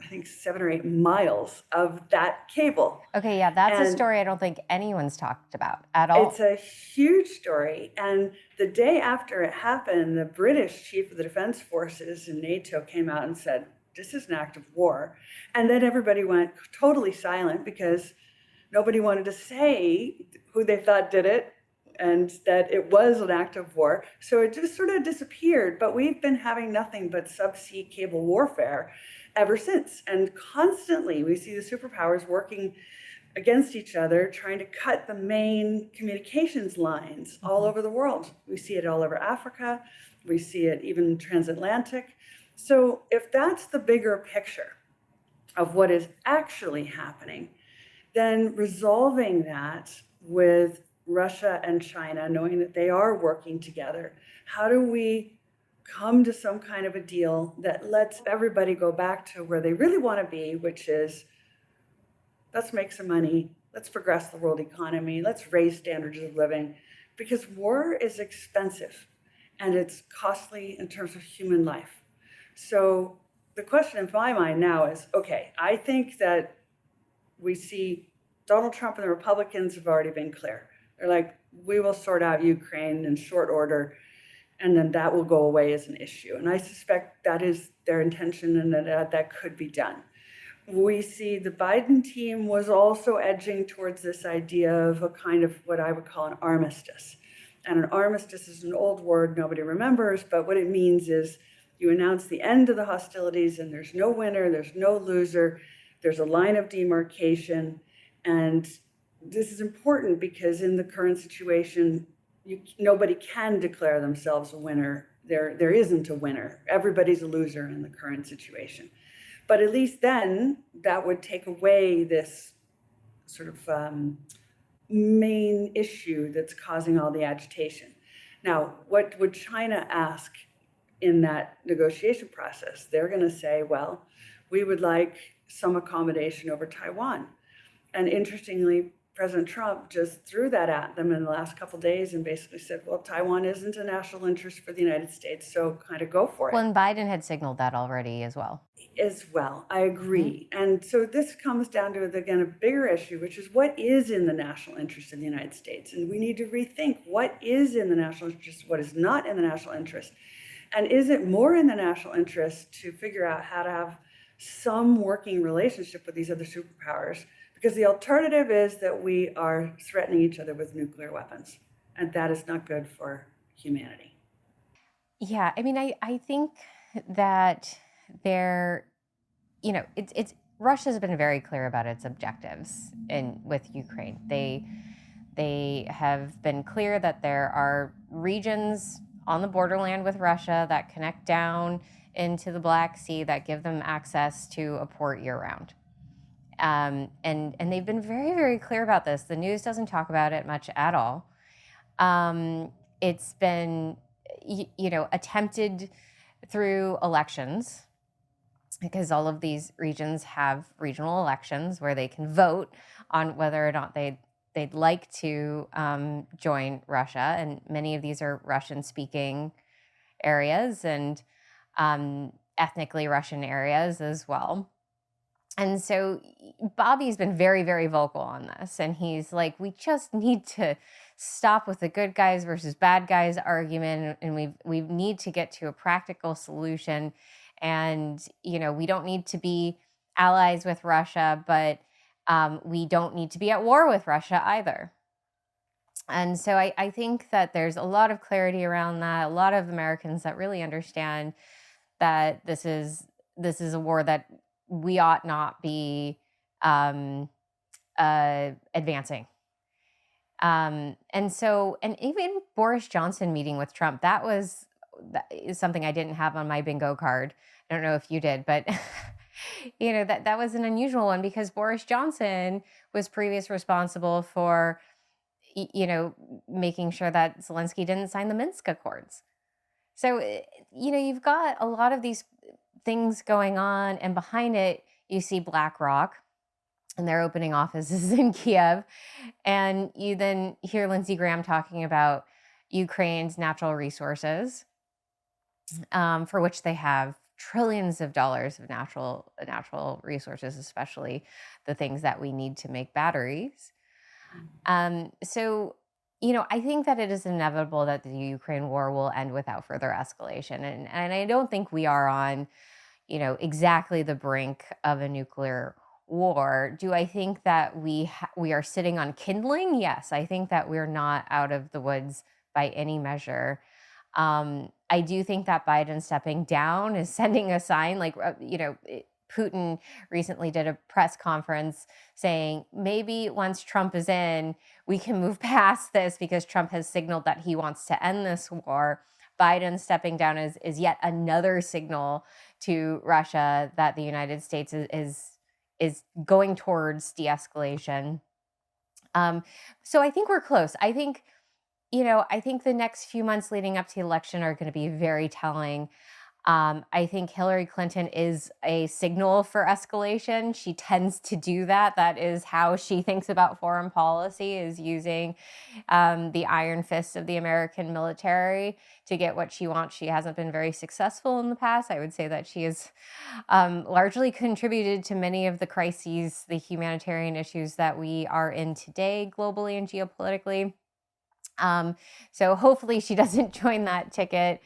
I think, 7 or 8 miles of that cable. Okay, yeah, that's a story I don't think anyone's talked about at all. It's a huge story. And the day after it happened, the British chief of the defense forces in NATO came out and said, this is an act of war. And then everybody went totally silent because nobody wanted to say who they thought did it and that it was an act of war. So it just sort of disappeared. But we've been having nothing but subsea cable warfare ever since. And constantly we see the superpowers working against each other, trying to cut the main communications lines all over the world. We see it all over Africa. We see it even transatlantic. So if that's the bigger picture of what is actually happening, then resolving that with Russia and China, knowing that they are working together, how do we come to some kind of a deal that lets everybody go back to where they really want to be, which is, let's make some money, let's progress the world economy, let's raise standards of living, because war is expensive and it's costly in terms of human life. So the question in my mind now is, okay, I think that we see Donald Trump and the Republicans have already been clear. They're like, we will sort out Ukraine in short order, and then that will go away as an issue. And I suspect that is their intention, and that could be done. We see the Biden team was also edging towards this idea of a kind of what I would call an armistice. And an armistice is an old word nobody remembers, but what it means is you announce the end of the hostilities and there's no winner, there's no loser, there's a line of demarcation. And this is important because in the current situation, nobody can declare themselves a winner. There isn't a winner. Everybody's a loser in the current situation. But at least then that would take away this sort of main issue that's causing all the agitation. Now, what would China ask in that negotiation process? They're going to say, well, we would like some accommodation over Taiwan. And interestingly, President Trump just threw that at them in the last couple of days and basically said, well, Taiwan isn't a national interest for the United States, so kind of go for it. Well, and Biden had signaled that already as well. I agree. Mm-hmm. And so this comes down to, again, a bigger issue, which is what is in the national interest of the United States? And we need to rethink what is in the national interest, what is not in the national interest. And is it more in the national interest to figure out how to have some working relationship with these other superpowers? Because the alternative is that we are threatening each other with nuclear weapons. And that is not good for humanity. Yeah, I mean, I think that it's Russia's been very clear about its objectives with Ukraine. They have been clear that there are regions on the borderland with Russia that connect down into the Black Sea that give them access to a port year-round. And they've been very, very clear about this. The news doesn't talk about it much at all. It's been, attempted through elections, because all of these regions have regional elections where they can vote on whether or not they'd like to join Russia. And many of these are Russian-speaking areas and ethnically Russian areas as well. And so Bobby's been very, very vocal on this. And he's like, we just need to stop with the good guys versus bad guys argument. And we need to get to a practical solution. And, we don't need to be allies with Russia, but we don't need to be at war with Russia either. And so I think that there's a lot of clarity around that. A lot of Americans that really understand that this is a war that we ought not be advancing. And even Boris Johnson meeting with Trump, that is something I didn't have on my bingo card. I don't know if you did, but that was an unusual one, because Boris Johnson was previously responsible for making sure that Zelensky didn't sign the Minsk Accords. So you've got a lot of these things going on, and behind it you see BlackRock and they're opening offices in Kiev, and you then hear Lindsey Graham talking about Ukraine's natural resources, for which they have trillions of dollars of natural resources, especially the things that we need to make batteries. So I think that it is inevitable that the Ukraine war will end without further escalation, and I don't think we are on exactly the brink of a nuclear war. Do I think that we are sitting on kindling? Yes, I think that we're not out of the woods by any measure. I do think that Biden stepping down is sending a sign, Putin recently did a press conference saying maybe once Trump is in, we can move past this because Trump has signaled that he wants to end this war. Biden stepping down is yet another signal to Russia that the United States is going towards de-escalation. So I think we're close. I think the next few months leading up to the election are going to be very telling. I think Hillary Clinton is a signal for escalation. She tends to do that. That is how she thinks about foreign policy, is using the iron fist of the American military to get what she wants. She hasn't been very successful in the past. I would say that she has largely contributed to many of the crises, the humanitarian issues that we are in today, globally and geopolitically. So hopefully she doesn't join that ticket.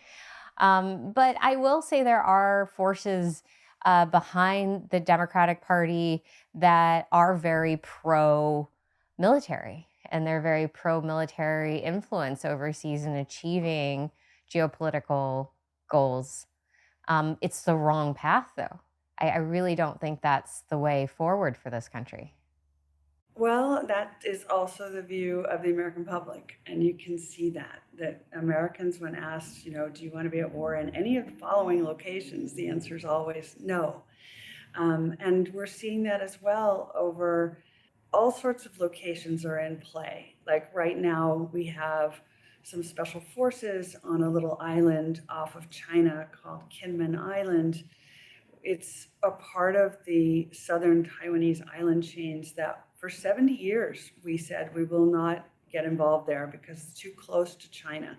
But I will say there are forces behind the Democratic Party that are very pro-military, and they're very pro-military influence overseas in achieving geopolitical goals. It's the wrong path, though. I really don't think that's the way forward for this country. Well, that is also the view of the American public. And you can see that Americans, when asked, do you want to be at war in any of the following locations? The answer is always no. And we're seeing that as well over all sorts of locations are in play. Like right now, we have some special forces on a little island off of China called Kinmen Island. It's a part of the southern Taiwanese island chains that for 70 years we said we will not get involved there because it's too close to China.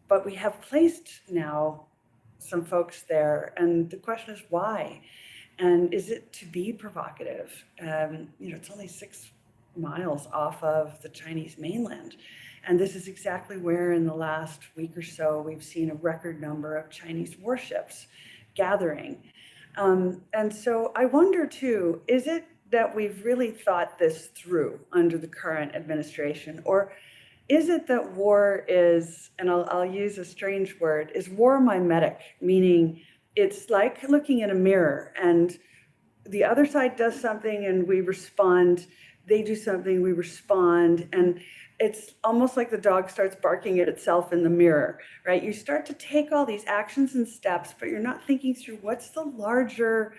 But we have placed now some folks there, and the question is why? And is it to be provocative? It's only 6 miles off of the Chinese mainland. And this is exactly where in the last week or so we've seen a record number of Chinese warships gathering. And so I wonder too, is it that we've really thought this through under the current administration? Or is it that war is, and I'll use a strange word, is war mimetic, meaning it's like looking in a mirror and the other side does something and we respond, they do something, we respond, and it's almost like the dog starts barking at itself in the mirror, right? You start to take all these actions and steps, but you're not thinking through what's the larger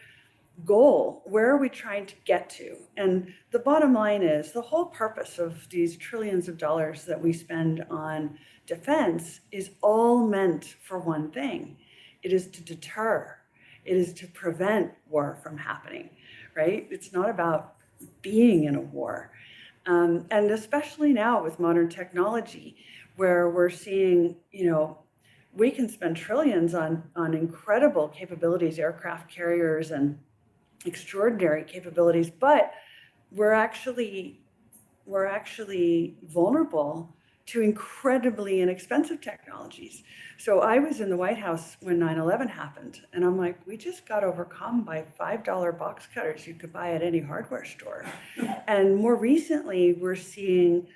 goal? Where are we trying to get to? And the bottom line is the whole purpose of these trillions of dollars that we spend on defense is all meant for one thing. It is to deter. It is to prevent war from happening, right? It's not about being in a war. And especially now with modern technology, where we're seeing, we can spend trillions on incredible capabilities, aircraft carriers and extraordinary capabilities, but we're actually vulnerable to incredibly inexpensive technologies. So I was in the White House when 9/11 happened, and I'm like, we just got overcome by $5 box cutters you could buy at any hardware store. And more recently, we're seeing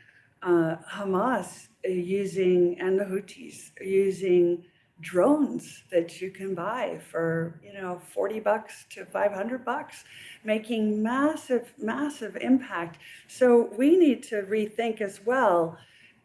Hamas and the Houthis using drones that you can buy for $40 to $500, making massive impact. So we need to rethink as well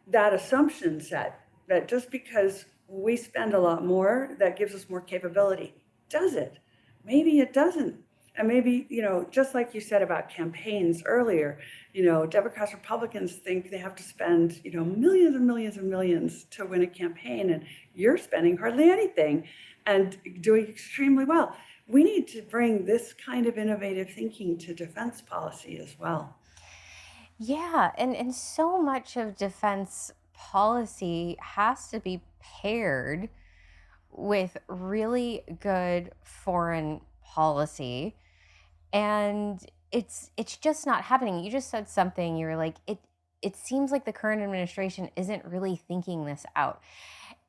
that assumption set that just because we spend a lot more, that gives us more capability. Does it? Maybe it doesn't. And maybe, just like you said about campaigns earlier, Democrats, Republicans think they have to spend, millions and millions and millions to win a campaign, and you're spending hardly anything and doing extremely well. We need to bring this kind of innovative thinking to defense policy as well. Yeah, and so much of defense policy has to be paired with really good foreign policy, and it's just not happening. You just said something, you were like, it seems like the current administration isn't really thinking this out.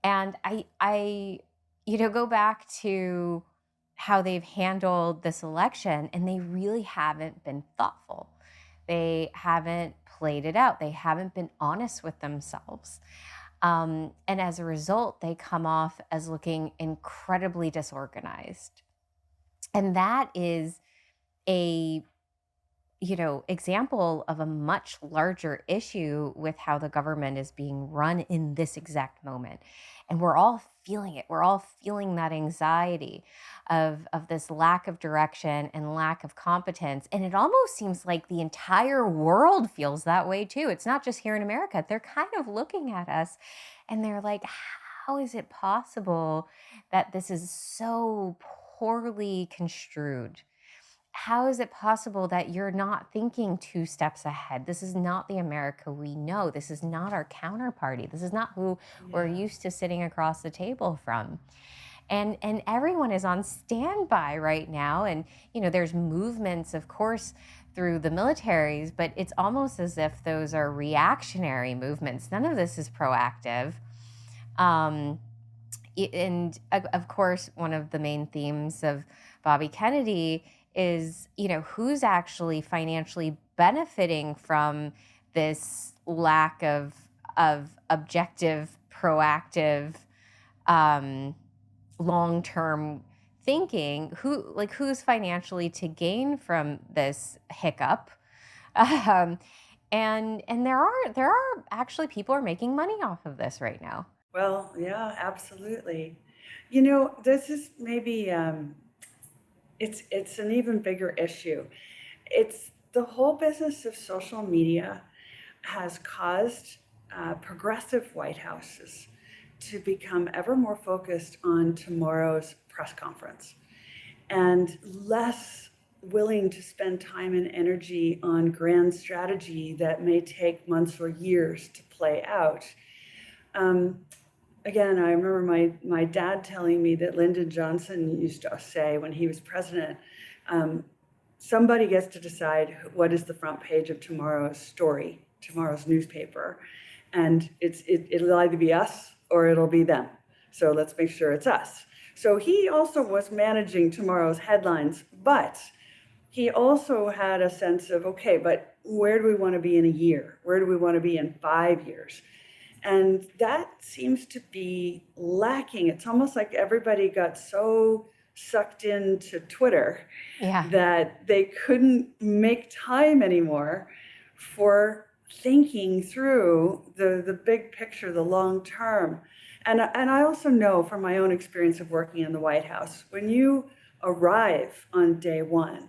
And I go back to how they've handled this election, and they really haven't been thoughtful. They haven't played it out. They haven't been honest with themselves. And as a result, they come off as looking incredibly disorganized. And that is a example of a much larger issue with how the government is being run in this exact moment. And we're all feeling it. We're all feeling that anxiety of this lack of direction and lack of competence. And it almost seems like the entire world feels that way too. It's not just here in America. They're kind of looking at us and they're like, how is it possible that this is so poorly construed? How is it possible that you're not thinking 2 steps ahead? This is not the America we know. This is not our counterparty. This is not who we're Yeah. used to sitting across the table from. And everyone is on standby right now. And, there's movements, of course, through the militaries, but it's almost as if those are reactionary movements. None of this is proactive. Um, and of course, one of the main themes of Bobby Kennedy is, who's actually financially benefiting from this lack of objective, proactive, um, long-term thinking. Who's financially to gain from this hiccup? Um, and there are actually people are making money off of this right now. Well, yeah, absolutely. This is maybe it's an even bigger issue. It's the whole business of social media has caused progressive White Houses to become ever more focused on tomorrow's press conference and less willing to spend time and energy on grand strategy that may take months or years to play out. Um, Again, I remember my dad telling me that Lyndon Johnson used to say when he was president, um, somebody gets to decide what is the front page of tomorrow's story, tomorrow's newspaper. And it'll either be us or it'll be them. So let's make sure it's us. So he also was managing tomorrow's headlines, but he also had a sense of, okay, but where do we want to be in a year? Where do we want to be in 5 years? And that seems to be lacking. It's almost like everybody got so sucked into Twitter Yeah. that they couldn't make time anymore for thinking through the big picture, the long term. And I also know from my own experience of working in the White House, when you arrive on day one,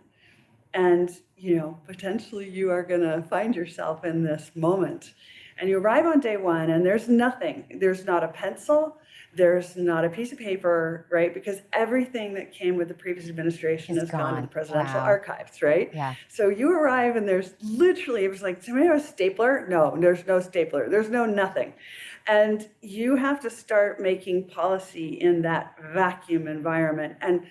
and potentially you are going to find yourself in this moment, and you arrive on day one and there's nothing, there's not a pencil, there's not a piece of paper, right? Because everything that came with the previous administration Is has gone to the gone. presidential Wow. archives, right? Yeah. So you arrive and there's literally, it was like, somebody have a stapler? No, there's no stapler, there's no nothing. And you have to start making policy in that vacuum environment. And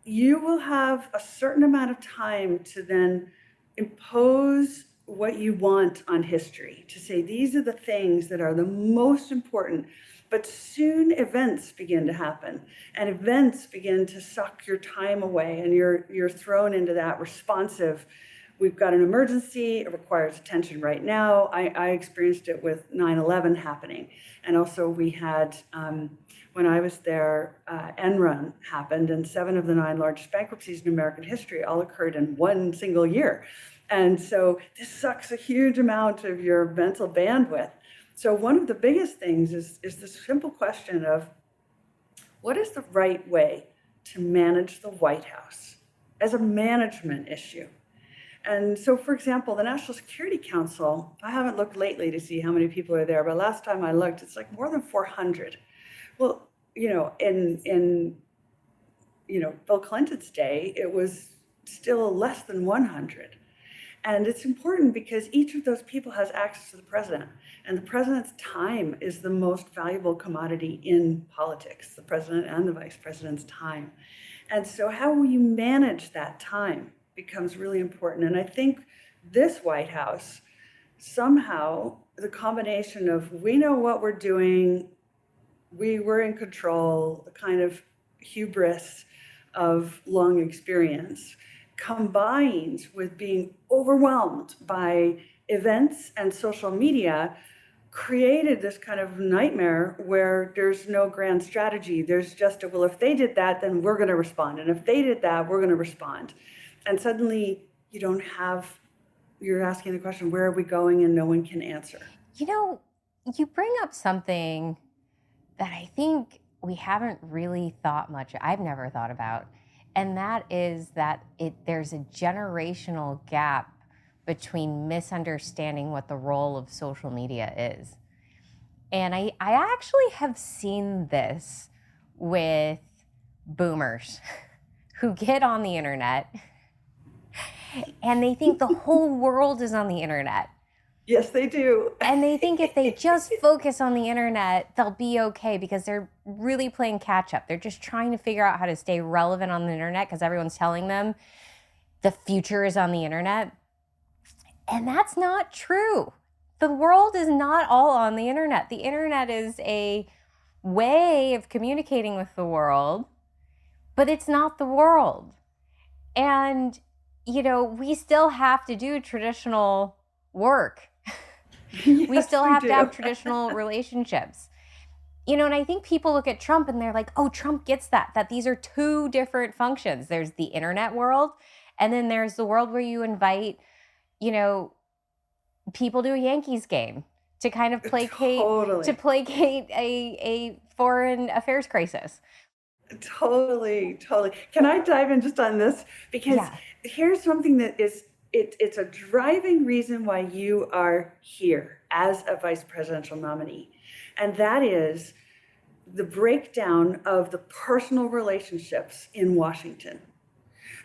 you will have a certain amount of time to then impose what you want on history, to say these are the things that are the most important. But soon events begin to happen, and events begin to suck your time away, and you're thrown into that responsive, we've got an emergency, it requires attention right now. I experienced it with 9/11 happening. And also we had, when I was there, Enron happened, and 7 of the 9 largest bankruptcies in American history all occurred in one single year. And so this sucks a huge amount of your mental bandwidth. So one of the biggest things is the simple question of, what is the right way to manage the White House as a management issue? And so, for example, the National Security Council, I haven't looked lately to see how many people are there, but last time I looked, it's like more than 400. Well, in Bill Clinton's day, it was still less than 100. And it's important because each of those people has access to the president. And the president's time is the most valuable commodity in politics, the president and the vice president's time. And so how will you manage that time becomes really important. And I think this White House, somehow, the combination of we know what we're doing, we were in control, the kind of hubris of long experience, combined with being overwhelmed by events and social media, created this kind of nightmare where there's no grand strategy. There's just well, if they did that, then we're going to respond. And if they did that, we're going to respond. And suddenly you don't have, you're asking the question, where are we going? And no one can answer. You know, you bring up something that I think we haven't really thought much, I've never thought about. And that is that there's a generational gap between misunderstanding what the role of social media is. And I actually have seen this with boomers who get on the internet and they think the whole world is on the internet. Yes, they do. And they think if they just focus on the internet, they'll be okay because they're really playing catch up. They're just trying to figure out how to stay relevant on the internet because everyone's telling them the future is on the internet. And that's not true. The world is not all on the internet. The internet is a way of communicating with the world, but it's not the world. And, you know, we still have to do traditional work. Yes, we still have do. to have traditional relationships. You know, and I think people look at Trump and they're like, oh, Trump gets that these are two different functions. There's the internet world, and then there's the world where you invite, you know, people to a Yankees game to kind of placate a foreign affairs crisis. Totally. Can I dive in just on this? Because here's something that is, it's a driving reason why you are here as a vice presidential nominee. And that is the breakdown of the personal relationships in Washington.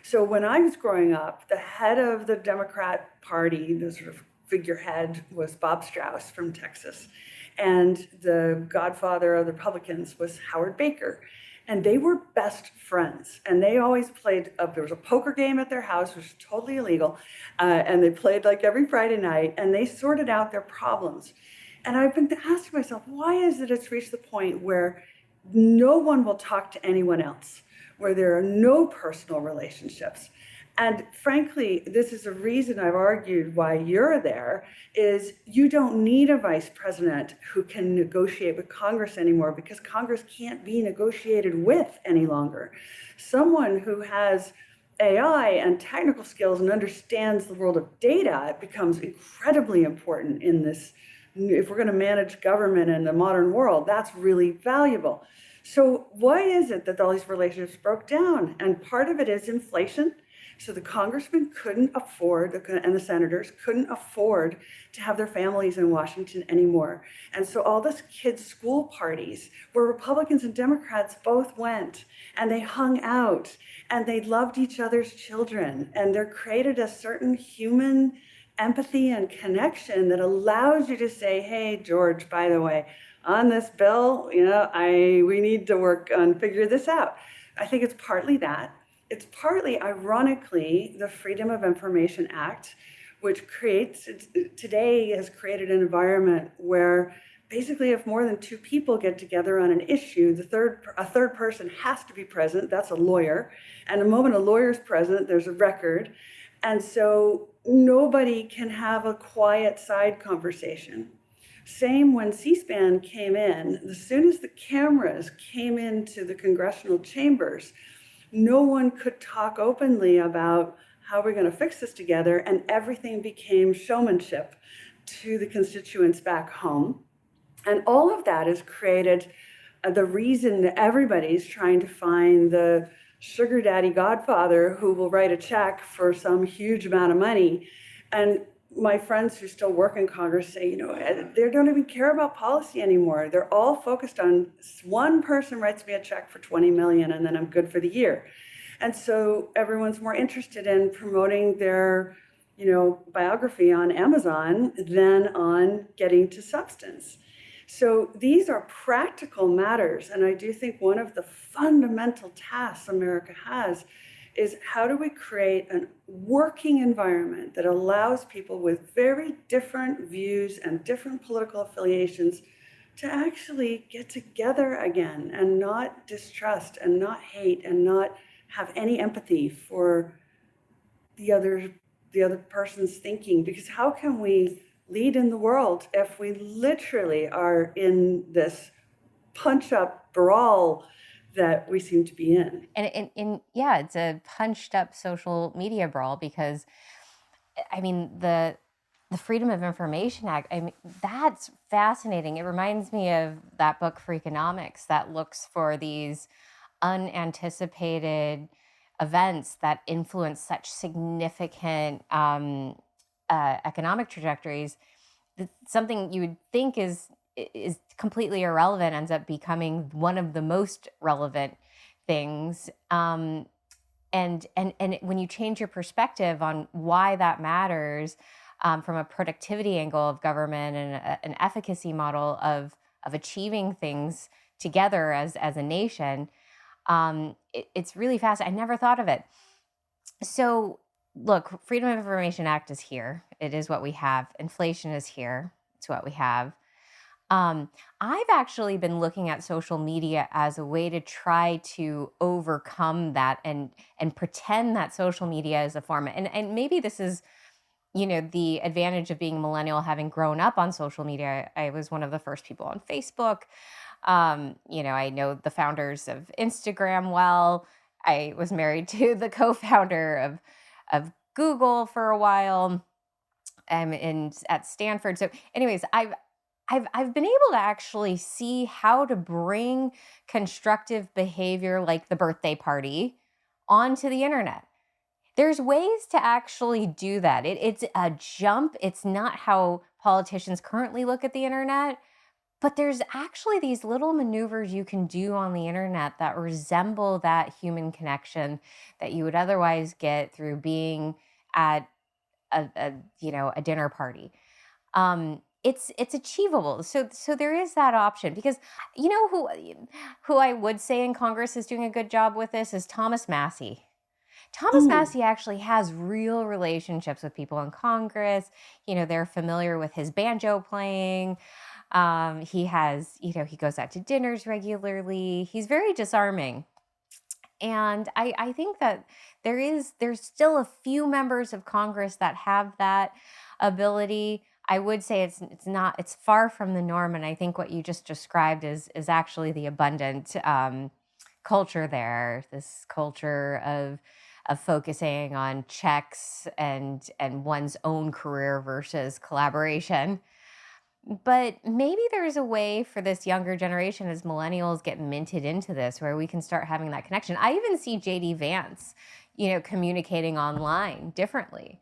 So when I was growing up, the head of the Democrat Party, the sort of figurehead, was Bob Strauss from Texas. And the godfather of the Republicans was Howard Baker. And they were best friends. And they always played, there was a poker game at their house, which was totally illegal. And they played like every Friday night, and they sorted out their problems. And I've been asking myself, why is it it's reached the point where no one will talk to anyone else, where there are no personal relationships? And frankly, this is a reason I've argued why you're there, is you don't need a vice president who can negotiate with Congress anymore, because Congress can't be negotiated with any longer. Someone who has AI and technical skills and understands the world of data becomes incredibly important in this. If we're going to manage government in the modern world, that's really valuable. So why is it that all these relationships broke down? And part of it is inflation. So the congressmen couldn't afford, and the senators couldn't afford to have their families in Washington anymore. And so all this kids' school parties where Republicans and Democrats both went, and they hung out, and they loved each other's children, and they're created a certain human empathy and connection that allows you to say, hey, George, by the way, on this bill, you know, we need to work on figure this out. I think it's partly that. It's partly, ironically, the Freedom of Information Act, which today has created an environment where basically if more than two people get together on an issue, a third person has to be present. That's a lawyer. And the moment a lawyer's present, there's a record. And so nobody can have a quiet side conversation. Same when C-SPAN came in. As soon as the cameras came into the congressional chambers, no one could talk openly about how we're going to fix this together, and everything became showmanship to the constituents back home. And all of that has created the reason that everybody's trying to find the sugar daddy godfather who will write a check for some huge amount of money. And my friends who still work in Congress say, you know, they don't even care about policy anymore. They're all focused on one person writes me a check for 20 million and then I'm good for the year. And so everyone's more interested in promoting their, you know, biography on Amazon than on getting to substance. So these are practical matters. And I do think one of the fundamental tasks America has is how do we create a working environment that allows people with very different views and different political affiliations to actually get together again and not distrust and not hate and not have any empathy for the other person's thinking? Because how can we lead in the world if we literally are in this punch-up brawl that we seem to be in. And yeah, it's a punched up social media brawl because, I mean, the Freedom of Information Act, I mean, that's fascinating. It reminds me of that book for economics that looks for these unanticipated events that influence such significant economic trajectories. Something you would think is completely irrelevant ends up becoming one of the most relevant things. And when you change your perspective on why that matters, from a productivity angle of government and an efficacy model of achieving things together as a nation, it's really fast. I never thought of it. So look, Freedom of Information Act is here. It is what we have. Inflation is here. It's what we have. I've actually been looking at social media as a way to try to overcome that and pretend that social media is a form. And maybe this is, the advantage of being a millennial, having grown up on social media. I was one of the first people on Facebook. I know the founders of Instagram well. I was married to the co-founder of Google for a while, and at Stanford. So, anyways, I've been able to actually see how to bring constructive behavior like the birthday party onto the internet. There's ways to actually do that. It's a jump. It's not how politicians currently look at the internet, but there's actually these little maneuvers you can do on the internet that resemble that human connection that you would otherwise get through being at a dinner party. It's achievable. So there is that option, because who I would say in Congress is doing a good job with this is Thomas Massie. Thomas Massie actually has real relationships with people in Congress. They're familiar with his banjo playing. He has, he goes out to dinners regularly. He's very disarming. And I think that there's still a few members of Congress that have that ability. I would say it's far from the norm. And I think what you just described is actually the abundant culture there, this culture of focusing on checks and one's own career versus collaboration. But maybe there's a way for this younger generation, as millennials get minted into this, where we can start having that connection. I even see JD Vance, communicating online differently.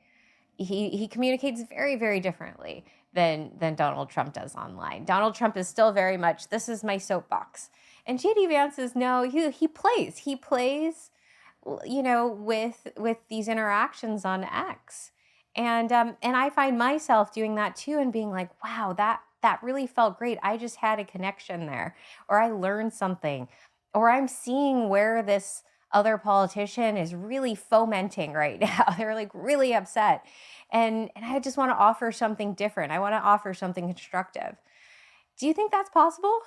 He communicates very, very differently than Donald Trump does online. Donald Trump is still very much, this is my soapbox. And JD Vance is, no, he plays with these interactions on X. And I find myself doing that too, and being like, wow, that really felt great. I just had a connection there, or I learned something, or I'm seeing where this other politician is really fomenting right now. They're like really upset. And I just want to offer something different. I want to offer something constructive. Do you think that's possible?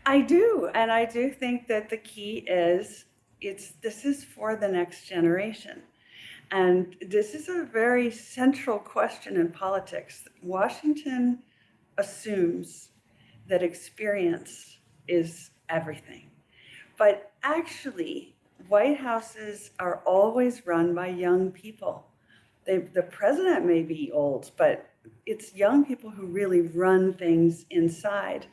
I do. And I do think that the key is this is for the next generation. And this is a very central question in politics. Washington assumes that experience is everything. But actually, White Houses are always run by young people. The president may be old, but it's young people who really run things inside.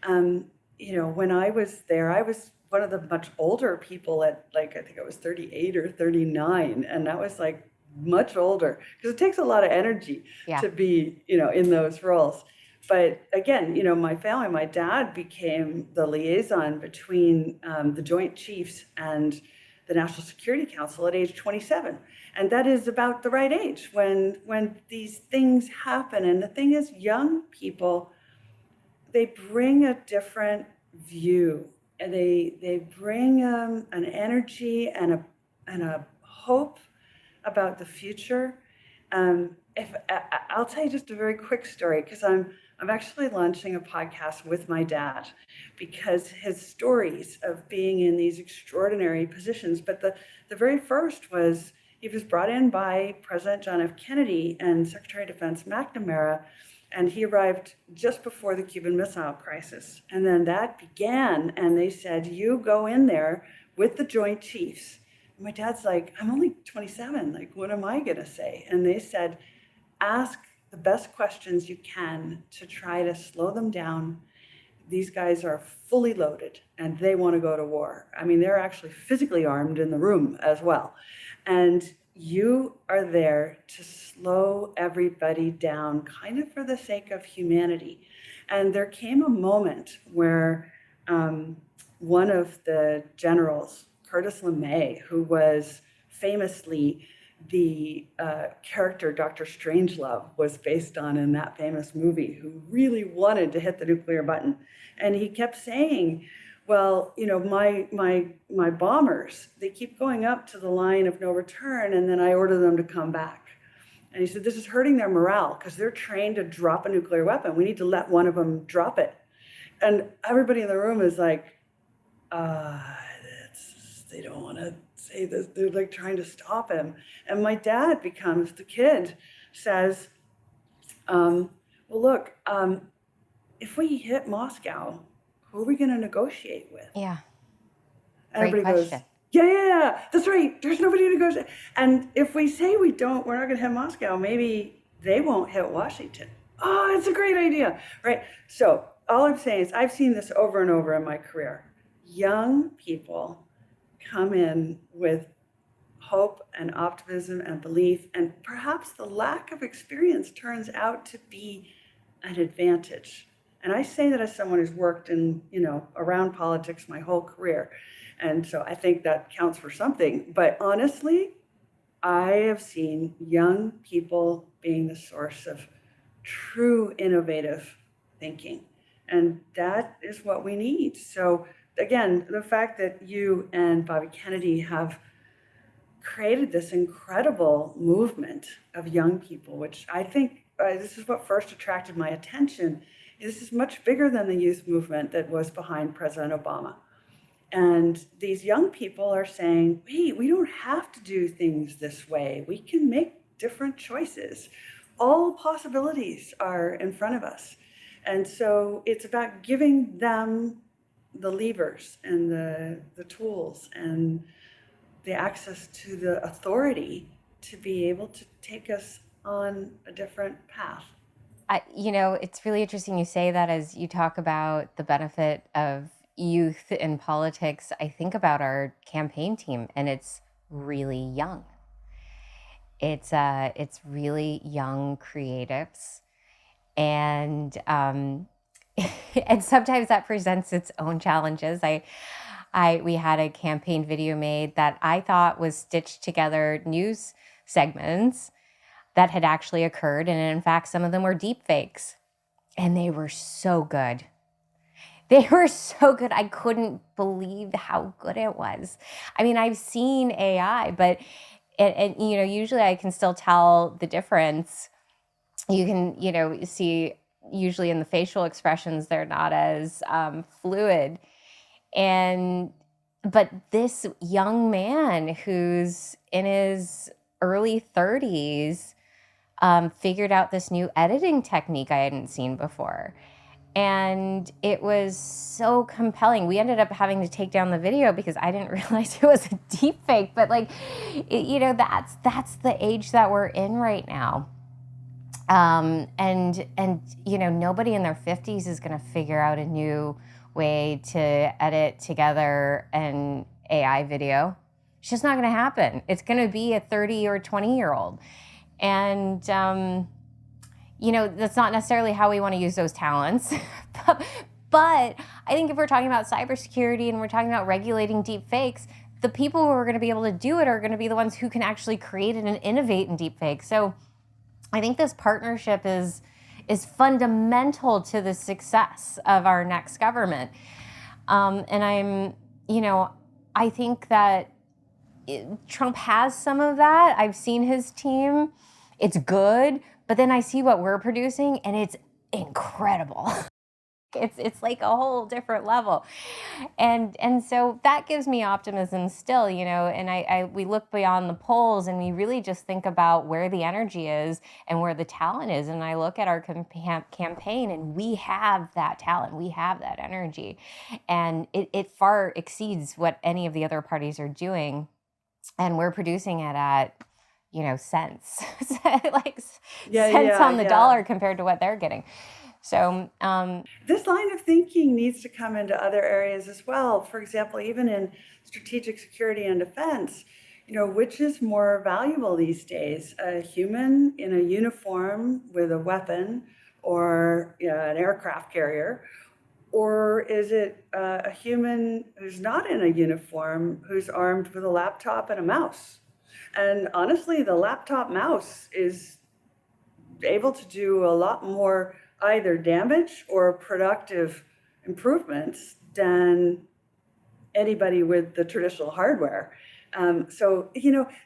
When I was there, I was one of the much older people at, I think I was 38 or 39. And that was much older, because it takes a lot of energy to be, in those roles. But again, my family, my dad became the liaison between the Joint Chiefs and the National Security Council at age 27. And that is about the right age when these things happen. And the thing is, young people, they bring a different view, and they bring an energy and a hope about the future. I'll tell you just a very quick story, because I'm actually launching a podcast with my dad, because his stories of being in these extraordinary positions. But the very first was, He was brought in by President John F. Kennedy and Secretary of Defense McNamara, and he arrived just before the Cuban Missile Crisis. And then that began, and they said, you go in there with the Joint Chiefs. And my dad's like, I'm only 27, like, what am I gonna say? And they said, ask the best questions you can to try to slow them down. These guys are fully loaded and they want to go to war. I mean, they're actually physically armed in the room as well. And you are there to slow everybody down, kind of for the sake of humanity. And there came a moment where one of the generals, Curtis LeMay, who was famously the character Dr. Strangelove was based on in that famous movie, who really wanted to hit the nuclear button. And he kept saying, well, you know, my bombers, they keep going up to the line of no return, and then I order them to come back. And he said, this is hurting their morale because they're trained to drop a nuclear weapon. We need to let one of them drop it. And everybody in the room is like, they don't want to say this. They're like trying to stop him. And my dad becomes, the kid says, well, look, if we hit Moscow, who are we going to negotiate with? Yeah. And Great everybody question. goes, yeah, that's right. There's nobody to negotiate. And if we say we're not going to hit Moscow, maybe they won't hit Washington. Oh, it's a great idea, right? So all I'm saying is I've seen this over and over in my career. Young people come in with hope and optimism and belief, and perhaps the lack of experience turns out to be an advantage. And I say that as someone who's worked in, around politics my whole career. And so I think that counts for something. But honestly, I have seen young people being the source of true innovative thinking. And that is what we need. So again, the fact that you and Bobby Kennedy have created this incredible movement of young people, which I think this is what first attracted my attention. This is much bigger than the youth movement that was behind President Obama. And these young people are saying, wait, we don't have to do things this way. We can make different choices. All possibilities are in front of us. And so it's about giving them the levers and the tools and the access to the authority to be able to take us on a different path. It's really interesting you say that as you talk about the benefit of youth in politics. I think about our campaign team, and it's really young. It's really young creatives, and and sometimes that presents its own challenges. We had a campaign video made that I thought was stitched together news segments that had actually occurred. And in fact, some of them were deep fakes. And they were so good. They were so good. I couldn't believe how good it was. I mean, I've seen AI, but usually I can still tell the difference. You can, see usually in the facial expressions, they're not as fluid. But this young man who's in his early 30s figured out this new editing technique I hadn't seen before. And it was so compelling. We ended up having to take down the video because I didn't realize it was a deep fake. But that's the age that we're in right now. Nobody in their 50s is going to figure out a new way to edit together an AI video. It's just not going to happen. It's going to be a 30 or 20-year-old. And, that's not necessarily how we want to use those talents. But I think if we're talking about cybersecurity and we're talking about regulating deep fakes, the people who are going to be able to do it are going to be the ones who can actually create it and innovate in deep fakes. So I think this partnership is fundamental to the success of our next government. I think that Trump has some of that. I've seen his team. It's good, but then I see what we're producing and it's incredible. It's like a whole different level. And so that gives me optimism still, and we look beyond the polls and we really just think about where the energy is and where the talent is. And I look at our campaign and we have that talent, we have that energy, and it far exceeds what any of the other parties are doing. And we're producing it at, cents, like cents on the dollar compared to what they're getting. So this line of thinking needs to come into other areas as well. For example, even in strategic security and defense, which is more valuable these days, a human in a uniform with a weapon or an aircraft carrier, or is it a human who's not in a uniform, who's armed with a laptop and a mouse? And honestly, the laptop mouse is able to do a lot more either damage or productive improvements than anybody with the traditional hardware. So,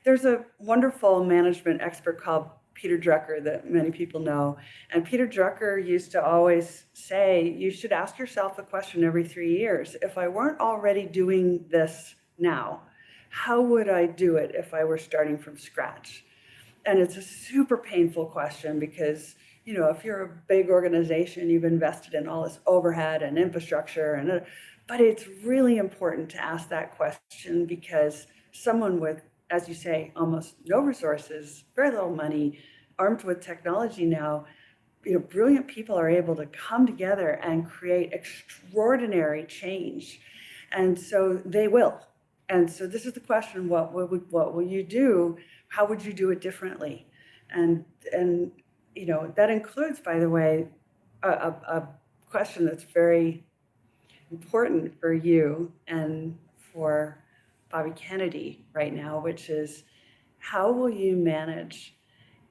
there's a wonderful management expert called Peter Drucker that many people know. And Peter Drucker used to always say, you should ask yourself the question every 3 years, if I weren't already doing this now, how would I do it if I were starting from scratch? And it's a super painful question because, if you're a big organization, you've invested in all this overhead and infrastructure, but it's really important to ask that question because someone with, as you say, almost no resources, very little money, armed with technology now, brilliant people are able to come together and create extraordinary change. And so they will. And so this is the question, what will you do? How would you do it differently? And that includes, by the way, a question that's very important for you and for Bobby Kennedy right now, which is, how will you manage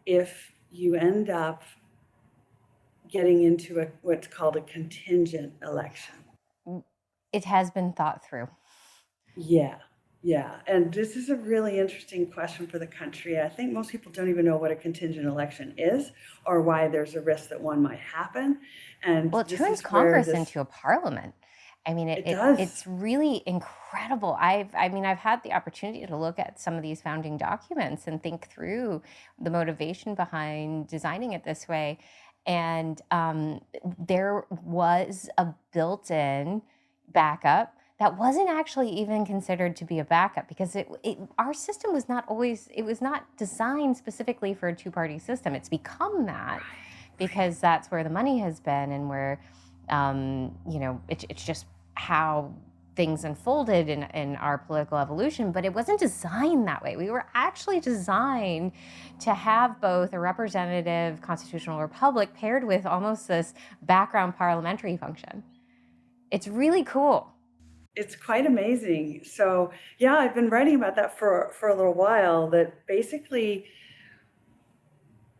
if you end up getting into what's called a contingent election? It has been thought through. Yeah. And this is a really interesting question for the country. I think most people don't even know what a contingent election is or why there's a risk that one might happen. And it turns Congress into a parliament. I mean, it does. It's really incredible. I've had the opportunity to look at some of these founding documents and think through the motivation behind designing it this way. And there was a built-in backup that wasn't actually even considered to be a backup because our system was not designed specifically for a two-party system. It's become that because that's where the money has been and where, it's just how things unfolded in our political evolution, but it wasn't designed that way. We were actually designed to have both a representative constitutional republic paired with almost this background parliamentary function. It's really cool. It's quite amazing. So yeah, I've been writing about that for a little while, that basically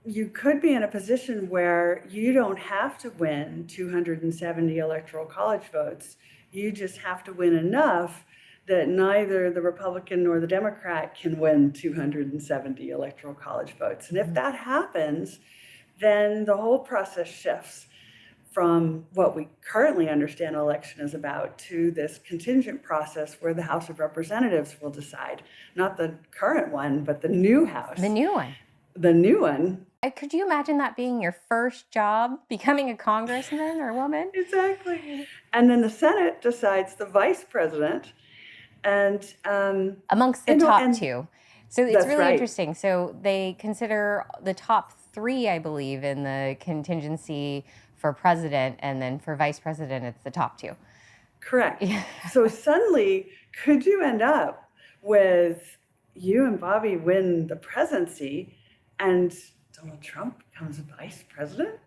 you could be in a position where you don't have to win 270 electoral college votes. You just have to win enough that neither the Republican nor the Democrat can win 270 electoral college votes. And if that happens, then the whole process shifts from what we currently understand an election is about to this contingent process where the House of Representatives will decide. Not the current one, but the new House. The new one. The new one. Could you imagine that being your first job, becoming a congressman or woman? Exactly. And then the Senate decides the vice president. And amongst the top two. So it's really right. interesting. So they consider the top three, I believe, in the contingency for president, and then for vice president, it's the top two. Correct. So suddenly, could you end up with you and Bobby win the presidency and Donald Trump becomes vice president?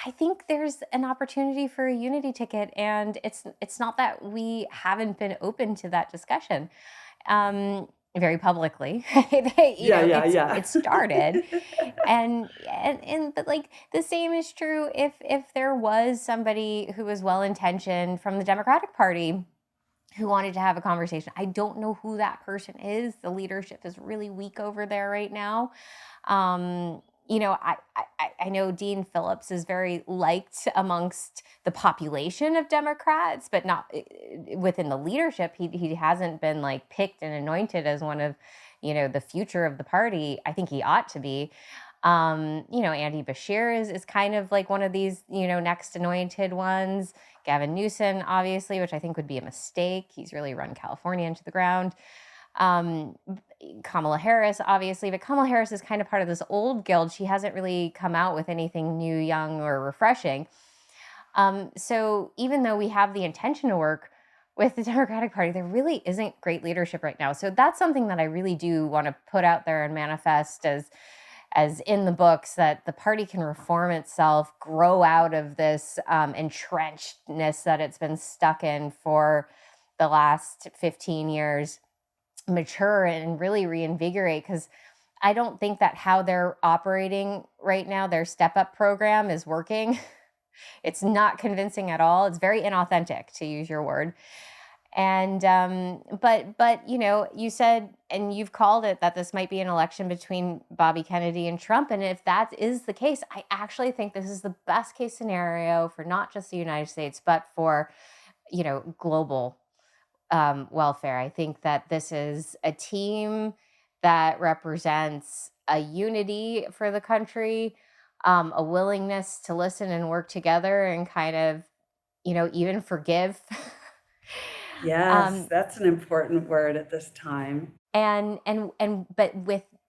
I think there's an opportunity for a unity ticket, and it's not that we haven't been open to that discussion. Very publicly. It started. But like the same is true if there was somebody who was well-intentioned from the Democratic Party who wanted to have a conversation. I don't know who that person is. The leadership is really weak over there right now. I know Dean Phillips is very liked amongst the population of Democrats, but not within the leadership. He hasn't been like picked and anointed as one of, the future of the party. I think he ought to be. Andy Bashir is kind of like one of these, next anointed ones. Gavin Newsom, obviously, which I think would be a mistake. He's really run California into the ground. Kamala Harris, obviously, but Kamala Harris is kind of part of this old guild. She hasn't really come out with anything new, young, or refreshing. So even though we have the intention to work with the Democratic Party, there really isn't great leadership right now. So that's something that I really do want to put out there and manifest as in the books, that the party can reform itself, grow out of this entrenchedness that it's been stuck in for the last 15 years, mature and really reinvigorate. Because I don't think that how they're operating right now, their step up program, is working. It's not convincing at all. It's very inauthentic, to use your word. And but you said, and you've called it, that this might be an election between Bobby Kennedy and Trump. And if that is the case, I actually think this is the best case scenario for not just the United States, but for global welfare. I think that this is a team that represents a unity for the country, a willingness to listen and work together and kind of, even forgive. Yes, that's an important word at this time. But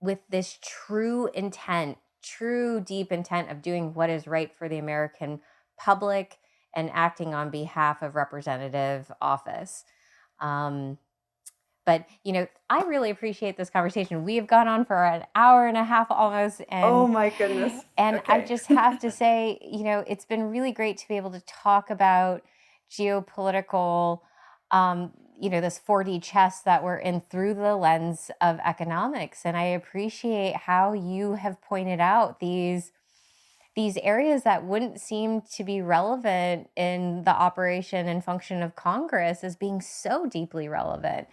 with this true intent, true deep intent of doing what is right for the American public and acting on behalf of representative office. But I really appreciate this conversation. We have gone on for an hour and a half almost, Oh my goodness. and Okay. I just have to say, it's been really great to be able to talk about geopolitical, this 4D chess that we're in through the lens of economics. And I appreciate how you have pointed out these areas that wouldn't seem to be relevant in the operation and function of Congress as being so deeply relevant.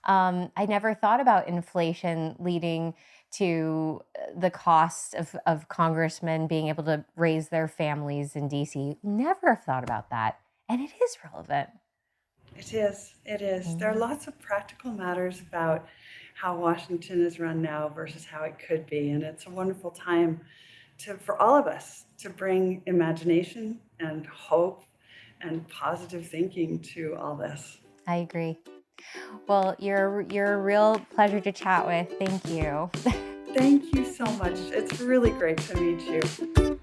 I never thought about inflation leading to the cost of congressmen being able to raise their families in DC. Never thought about that. And it is relevant. It is. It is. There are lots of practical matters about how Washington is run now versus how it could be. And it's a wonderful time for all of us to bring imagination and hope and positive thinking to all this. I agree. Well, you're a real pleasure to chat with. Thank you. Thank you so much. It's really great to meet you.